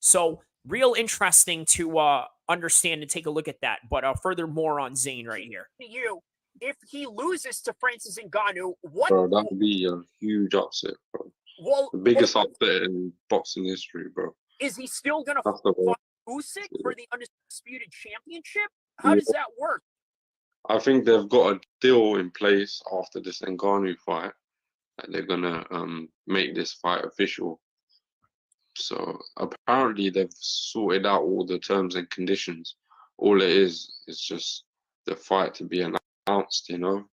So real interesting to understand and take a look at that. But furthermore on Zane right here. You, if he loses to Francis Ngannou, what? Bro, that would be a huge upset, bro. Well, the biggest upset in boxing history, bro. Is he still going to fight Usyk for the undisputed championship? How does that work? I think they've got a deal in place after this Ngannou fight that they're gonna make this fight official. So apparently they've sorted out all the terms and conditions. All it is just the fight to be announced, you know.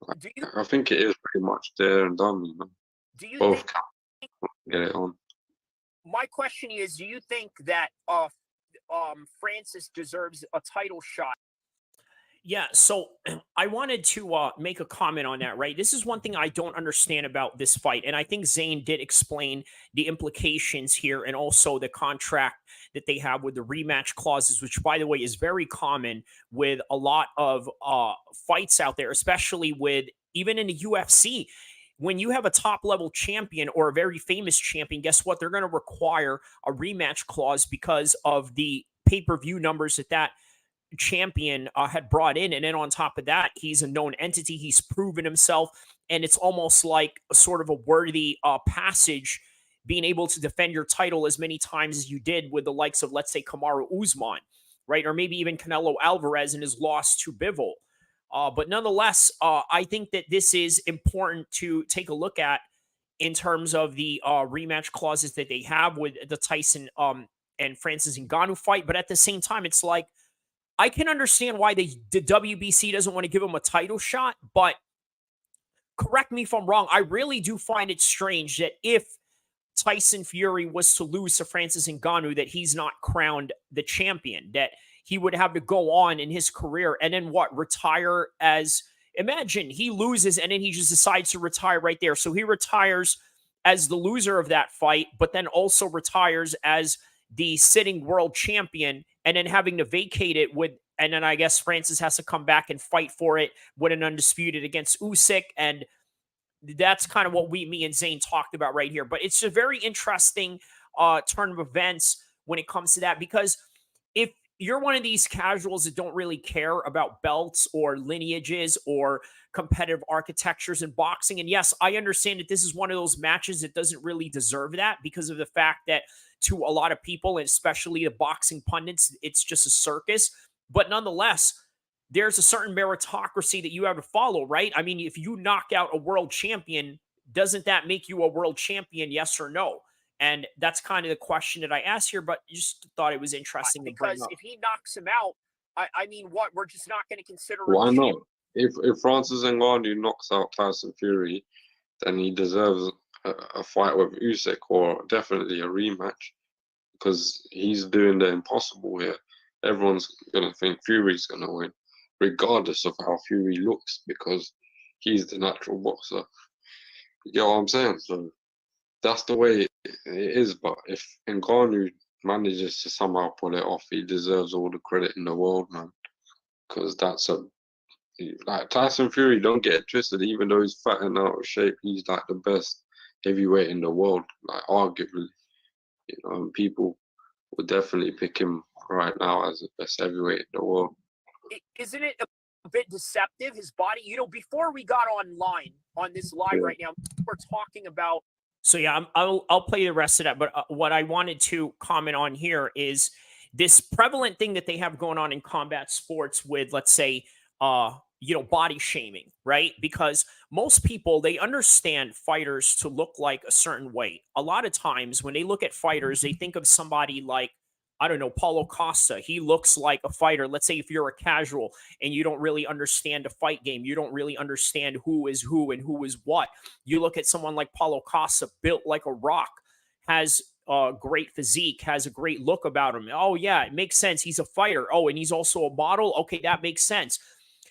I think it is pretty much there and done, you know. Do you both can get it on? My question is, do you think that Francis deserves a title shot? Yeah, so I wanted to make a comment on that, right? This is one thing I don't understand about this fight, and I think Zane did explain the implications here and also the contract that they have with the rematch clauses, which, by the way, is very common with a lot of fights out there, especially with even in the UFC. When you have a top-level champion or a very famous champion, guess what? They're going to require a rematch clause because of the pay-per-view numbers that champion had brought in. And then on top of that, he's a known entity. He's proven himself. And it's almost like a sort of a worthy passage, being able to defend your title as many times as you did with the likes of, let's say, Kamaru Usman, right? Or maybe even Canelo Alvarez in his loss to Bivol. But nonetheless, I think that this is important to take a look at in terms of the rematch clauses that they have with the Tyson and Francis Ngannou fight. But at the same time, it's like, I can understand why the WBC doesn't want to give him a title shot, but correct me if I'm wrong. I really do find it strange that if Tyson Fury was to lose to Francis Ngannou, that he's not crowned the champion, that he would have to go on in his career and then retire as, imagine he loses and then he just decides to retire right there. So he retires as the loser of that fight, but then also retires as the sitting world champion, and then having to vacate it with, and then I guess Francis has to come back and fight for it with an undisputed against Usyk. And that's kind of what me and Zane talked about right here. But it's a very interesting turn of events when it comes to that, because if you're one of these casuals that don't really care about belts or lineages or competitive architectures in boxing, and yes, I understand that this is one of those matches that doesn't really deserve that because of the fact that to a lot of people, and especially the boxing pundits, it's just a circus. But nonetheless, there's a certain meritocracy that you have to follow, right? I mean, if you knock out a world champion, doesn't that make you a world champion? Yes or no? And that's kind of the question that I asked here, but just thought it was interesting to bring Because up. if he knocks him out, I mean, what, we're just not going to consider him Why a not? champion. If Francis Ngannou knocks out Tyson Fury, then he deserves a fight with Usyk, or definitely a rematch, because he's doing the impossible here. Everyone's gonna think Fury's gonna win, regardless of how Fury looks, because he's the natural boxer. You get what I'm saying? So that's the way it is. But if Ngannou manages to somehow pull it off, he deserves all the credit in the world, man. Because that's like Tyson Fury, don't get it twisted. Even though he's fat and out of shape, he's like the best heavyweight in the world, like arguably. You know, and people would definitely pick him right now as the best heavyweight in the world. Isn't it a bit deceptive? His body, before we got online on this live right now, we're talking about. So yeah, I'll play the rest of that. But what I wanted to comment on here is this prevalent thing that they have going on in combat sports with, let's say, body shaming, right? Because most people, they understand fighters to look like a certain way. A lot of times when they look at fighters, they think of somebody like, I don't know, Paulo Costa. He looks like a fighter. Let's say if you're a casual and you don't really understand a fight game, you don't really understand who is who and who is what. You look at someone like Paulo Costa, built like a rock, has a great physique, has a great look about him. Oh yeah, it makes sense. He's a fighter. Oh, and he's also a model. Okay, that makes sense.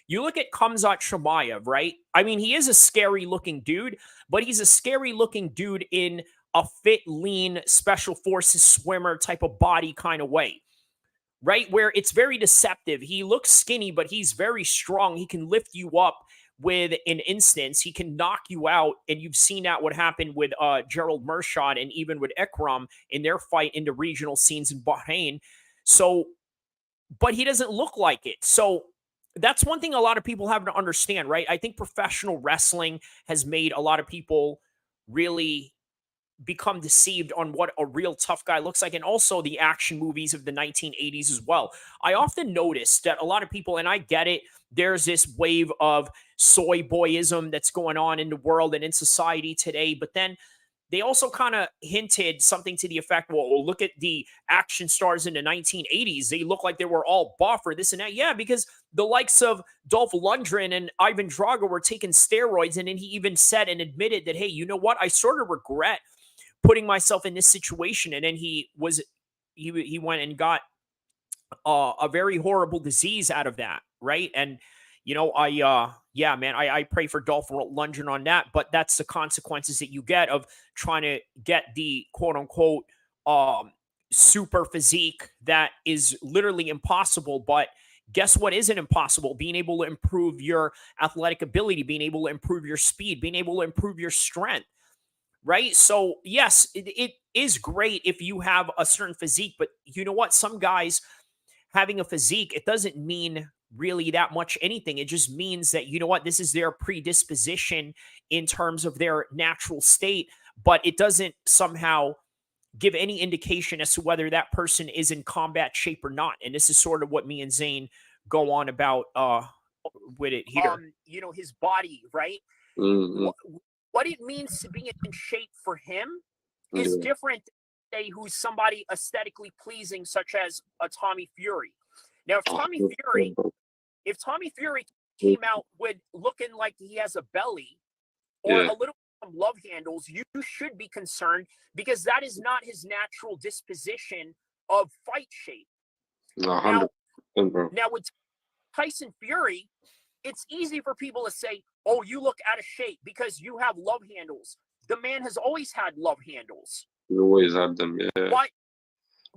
You look at Khamzat Chimaev, right? I mean, he is a scary looking dude, but he's a scary looking dude in a fit, lean, special forces swimmer type of body kind of way, right? Where it's very deceptive. He looks skinny, but he's very strong. He can lift you up with an instance. He can knock you out. And you've seen that what happened with Gerald Mershad and even with Ikram in their fight in the regional scenes in Bahrain. So, but he doesn't look like it. So that's one thing a lot of people have to understand, right? I think professional wrestling has made a lot of people really become deceived on what a real tough guy looks like, and also the action movies of the 1980s as well. I often notice that a lot of people, and I get it, there's this wave of soy boyism that's going on in the world and in society today, but then they also kind of hinted something to the effect, well, look at the action stars in the 1980s. They look like they were all buff or this and that. Yeah, because the likes of Dolph Lundgren and Ivan Drago were taking steroids. And then he even said and admitted that, hey, you know what? I sort of regret putting myself in this situation. And then he went and got a very horrible disease out of that, right? And I pray for Dolph Lundgren on that, but that's the consequences that you get of trying to get the quote unquote super physique that is literally impossible. But guess what isn't impossible? Being able to improve your athletic ability, being able to improve your speed, being able to improve your strength, right? So yes, it is great if you have a certain physique, but you know what? Some guys having a physique, it doesn't mean really that much anything. It just means that, you know what, this is their predisposition in terms of their natural state, but it doesn't somehow give any indication as to whether that person is in combat shape or not. And this is sort of what me and Zane go on about with it here. His body, right? Mm-hmm. What it means to be in shape for him is different than who's somebody aesthetically pleasing, such as a Tommy Fury. Now, if Tommy Fury came out with looking like he has a belly or a little love handles, you should be concerned because that is not his natural disposition of fight shape. No, Now, 100%, bro. now with Tyson Fury, it's easy for people to say, oh, you look out of shape because you have love handles. The man has always had love handles. He always had them, yeah.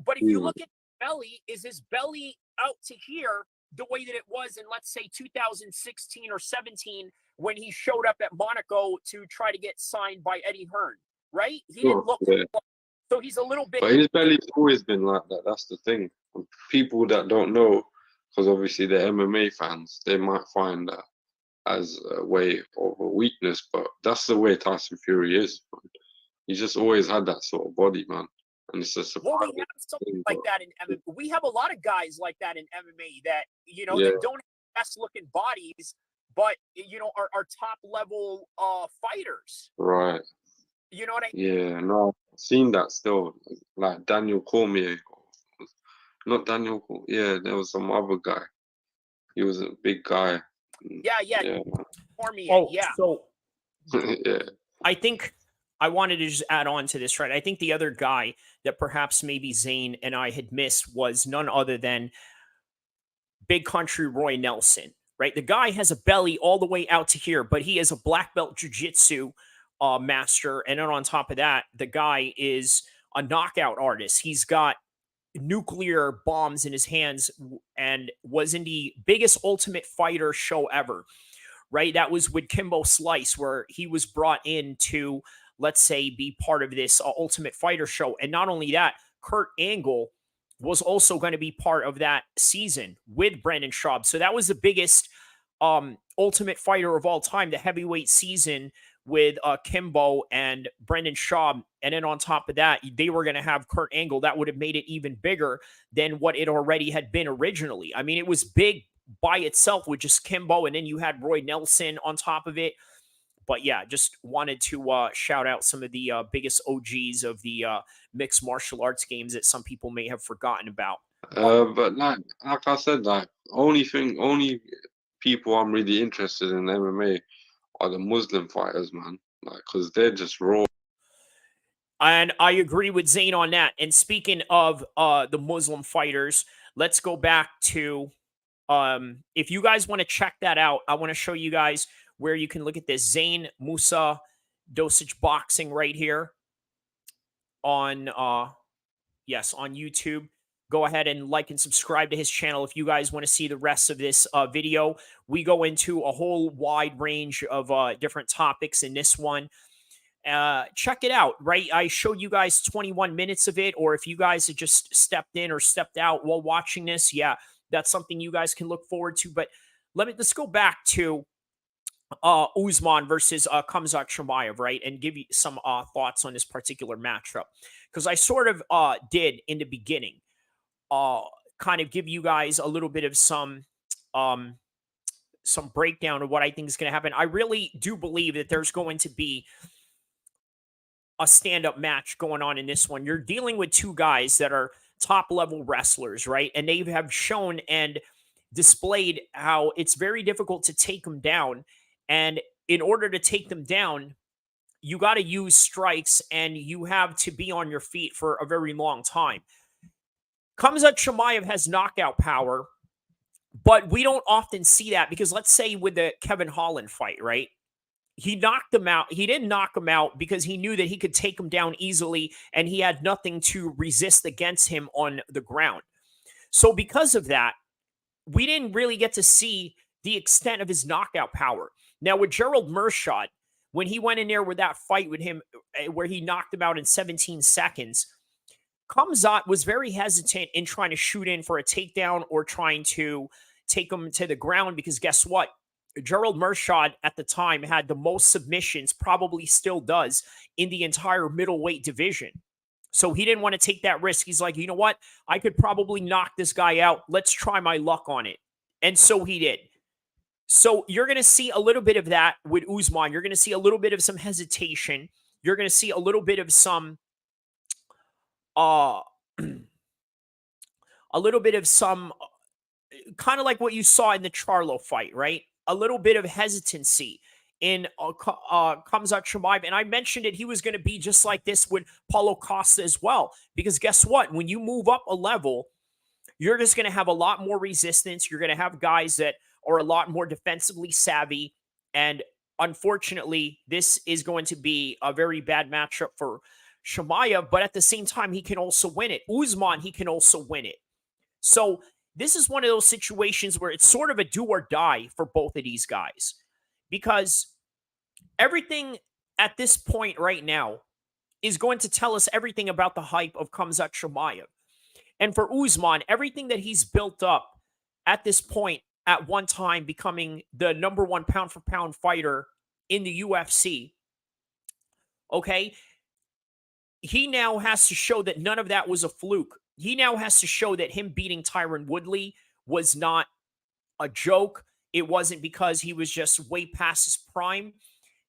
But if you look at his belly, is his belly out to here the way that it was in, let's say, 2016 or 17 when he showed up at Monaco to try to get signed by Eddie Hearn, right? He didn't look so he's a little bit. But his belly's always been like that. That's the thing. People that don't know, because obviously they're MMA fans, they might find that as a way of a weakness, but that's the way Tyson Fury is. Man. He's just always had that sort of body, man. And it's a surprise. Well, we have something like that in MMA. We have a lot of guys like that in MMA that, that don't have best looking bodies, but, are top level fighters. Right. You know what I mean? Yeah, no, I've seen that still. Like Daniel Cormier. Not Daniel Cormier. Yeah, there was some other guy. He was a big guy. Yeah. Cormier, Oh, yeah. so yeah. I think I wanted to just add on to this, right? I think the other guy that perhaps maybe Zane and I had missed was none other than Big Country Roy Nelson, right? The guy has a belly all the way out to here, but he is a black belt jiu-jitsu master. And then on top of that, the guy is a knockout artist. He's got nuclear bombs in his hands and was in the biggest Ultimate Fighter show ever, right? That was with Kimbo Slice, where he was brought in to, let's say, be part of this Ultimate Fighter show. And not only that, Kurt Angle was also going to be part of that season with Brendan Schaub. So that was the biggest Ultimate Fighter of all time, the heavyweight season with Kimbo and Brendan Schaub. And then on top of that, they were going to have Kurt Angle. That would have made it even bigger than what it already had been originally. I mean, it was big by itself with just Kimbo, and then you had Roy Nelson on top of it. But yeah, just wanted to shout out some of the biggest OGs of the mixed martial arts games that some people may have forgotten about. But like I said, like only people I'm really interested in MMA are the Muslim fighters, man. Like, because they're just raw. And I agree with Zane on that. And speaking of the Muslim fighters, let's go back to if you guys want to check that out, I want to show you guys where you can look at this. Zane Musa Dosage Boxing right here on on YouTube. Go ahead and like and subscribe to his channel if you guys want to see the rest of this video. We go into a whole wide range of different topics in this one. Check it out, right? I showed you guys 21 minutes of it, or if you guys had just stepped in or stepped out while watching this, yeah, that's something you guys can look forward to. But let's go back to Usman versus Khamzat Chimaev, right? And give you some thoughts on this particular matchup. Because I sort of did in the beginning kind of give you guys a little bit of some breakdown of what I think is going to happen. I really do believe that there's going to be a stand-up match going on in this one. You're dealing with two guys that are top-level wrestlers, right? And they have shown and displayed how it's very difficult to take them down. And in order to take them down, you got to use strikes and you have to be on your feet for a very long time. Khamzat Chimaev has knockout power, but we don't often see that because let's say with the Kevin Holland fight, right? He knocked him out. He didn't knock him out because he knew that he could take him down easily and he had nothing to resist against him on the ground. So because of that, we didn't really get to see the extent of his knockout power. Now with Gerald Meerschaert, when he went in there with that fight with him where he knocked him out in 17 seconds, Khamzat was very hesitant in trying to shoot in for a takedown or trying to take him to the ground because guess what? Gerald Meerschaert at the time had the most submissions, probably still does, in the entire middleweight division. So he didn't want to take that risk. He's like, you know what? I could probably knock this guy out. Let's try my luck on it. And so he did. So you're going to see a little bit of that with Usman. You're going to see a little bit of some hesitation. You're going to see a little bit of some kind of like what you saw in the Charlo fight, right? A little bit of hesitancy in Khamzat Chimaev. And I mentioned it, he was going to be just like this with Paulo Costa as well. Because guess what? When you move up a level, you're just going to have a lot more resistance. You're going to have guys that are a lot more defensively savvy. And unfortunately, this is going to be a very bad matchup for Chimaev. But at the same time, he can also win it. Usman, he can also win it. So this is one of those situations where it's sort of a do or die for both of these guys. Because everything at this point right now is going to tell us everything about the hype of Khamzat Chimaev. And for Usman, everything that he's built up at this point, at one time becoming the #1 pound for pound fighter in the UFC, okay, he now has to show that none of that was a fluke. He now has to show that him beating Tyron Woodley was not a joke. It wasn't because he was just way past his prime.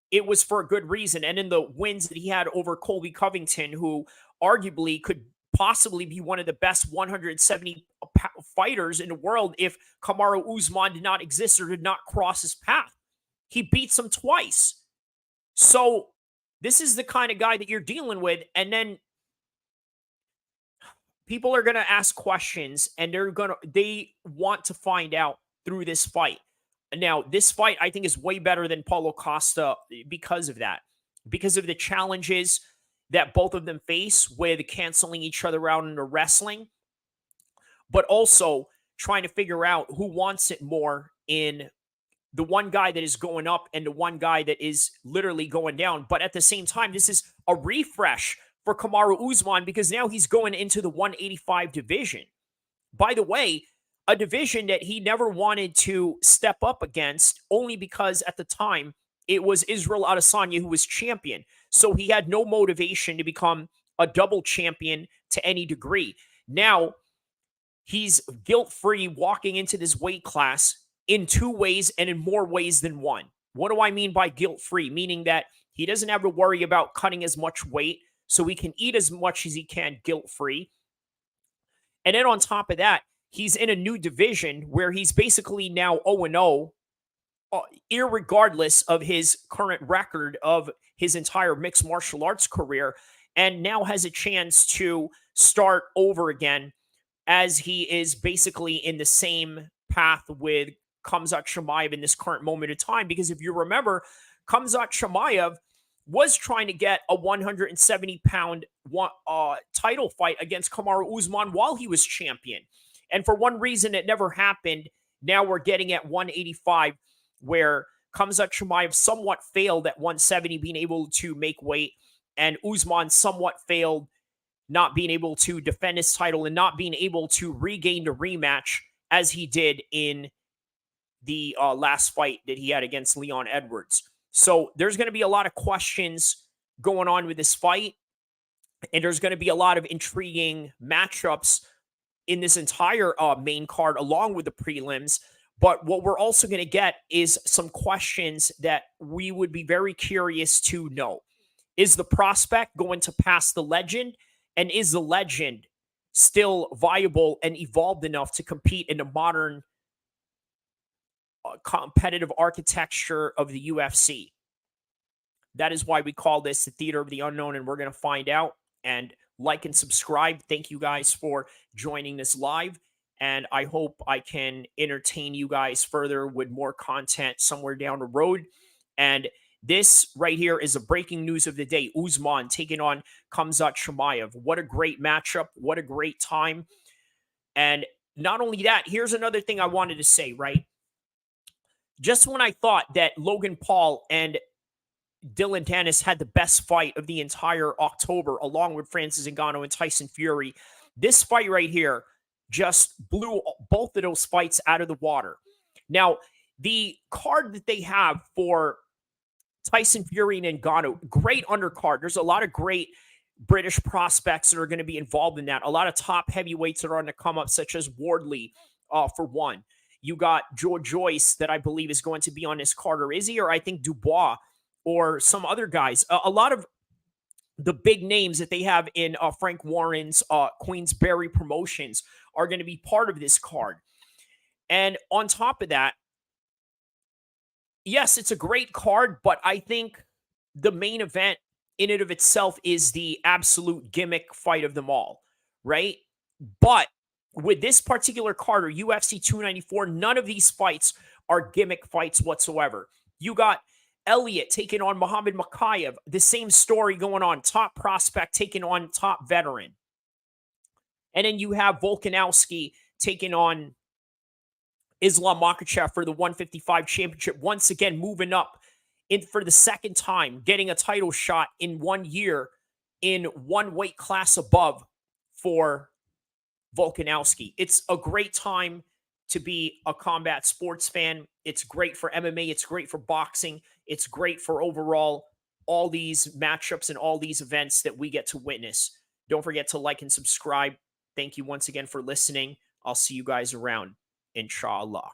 It was for a good reason. And in the wins that he had over Colby Covington, who arguably could possibly be one of the best 170 fighters in the world if Kamaru Usman did not exist or did not cross his path. He beats him twice. So this is the kind of guy that you're dealing with. And then people are going to ask questions, and they want to find out through this fight. Now, this fight, I think, is way better than Paulo Costa because of that, because of the challenges that both of them face with canceling each other out in the wrestling, but also trying to figure out who wants it more in the one guy that is going up and the one guy that is literally going down. But at the same time, this is a refresh for Kamaru Usman because now he's going into the 185 division. By the way, a division that he never wanted to step up against, only because at the time it was Israel Adesanya who was champion. So he had no motivation to become a double champion to any degree. Now he's guilt-free walking into this weight class in 2 ways and in more ways than one. What do I mean by guilt-free? Meaning that he doesn't have to worry about cutting as much weight, so he can eat as much as he can guilt-free. And then on top of that, he's in a new division where he's basically now 0-0, irregardless of his current record of his entire mixed martial arts career, and now has a chance to start over again as he is basically in the same path with Khamzat Chimaev in this current moment of time. Because if you remember, Khamzat Chimaev was trying to get a 170-pound title fight against Kamaru Usman while he was champion. And for one reason, it never happened. Now we're getting at 185, where Khamzat Chimaev somewhat failed at 170, being able to make weight, and Usman somewhat failed, not being able to defend his title and not being able to regain the rematch as he did in the last fight that he had against Leon Edwards. So there's going to be a lot of questions going on with this fight, and there's going to be a lot of intriguing matchups in this entire main card along with the prelims. But what we're also going to get is some questions that we would be very curious to know. Is the prospect going to pass the legend? And is the legend still viable and evolved enough to compete in the modern competitive architecture of the UFC? That is why we call this the Theater of the Unknown, and we're going to find out. And like and subscribe. Thank you guys for joining this live, and I hope I can entertain you guys further with more content somewhere down the road. And this right here is a breaking news of the day. Usman taking on Khamzat Chimaev. What a great matchup. What a great time. And not only that, here's another thing I wanted to say, right? Just when I thought that Logan Paul and Dylan Dennis had the best fight of the entire October, along with Francis Ngannou and Tyson Fury, this fight right here just blew both of those fights out of the water. Now, the card that they have for Tyson Fury and Ngannou, great undercard. There's a lot of great British prospects that are going to be involved in that. A lot of top heavyweights that are on the come up, such as Wardley, for one. You got Joe Joyce that I believe is going to be on this card, or is he? Or I think Dubois or some other guys. A lot of the big names that they have in Frank Warren's Queensberry Promotions are going to be part of this card. And on top of that, yes, it's a great card, but I think the main event in and of itself is the absolute gimmick fight of them all, right? But with this particular card, or UFC 294, none of these fights are gimmick fights whatsoever. You got Elliott taking on Muhammad Makayev, the same story going on, top prospect taking on top veteran. And then you have Volkanovski taking on Islam Makhachev for the 155 championship, once again moving up in for the second time, getting a title shot in 1 year in one weight class above for Volkanovski. It's a great time to be a combat sports fan. It's great for MMA. It's great for boxing. It's great for overall all these matchups and all these events that we get to witness. Don't forget to like and subscribe. Thank you once again for listening. I'll see you guys around, inshallah.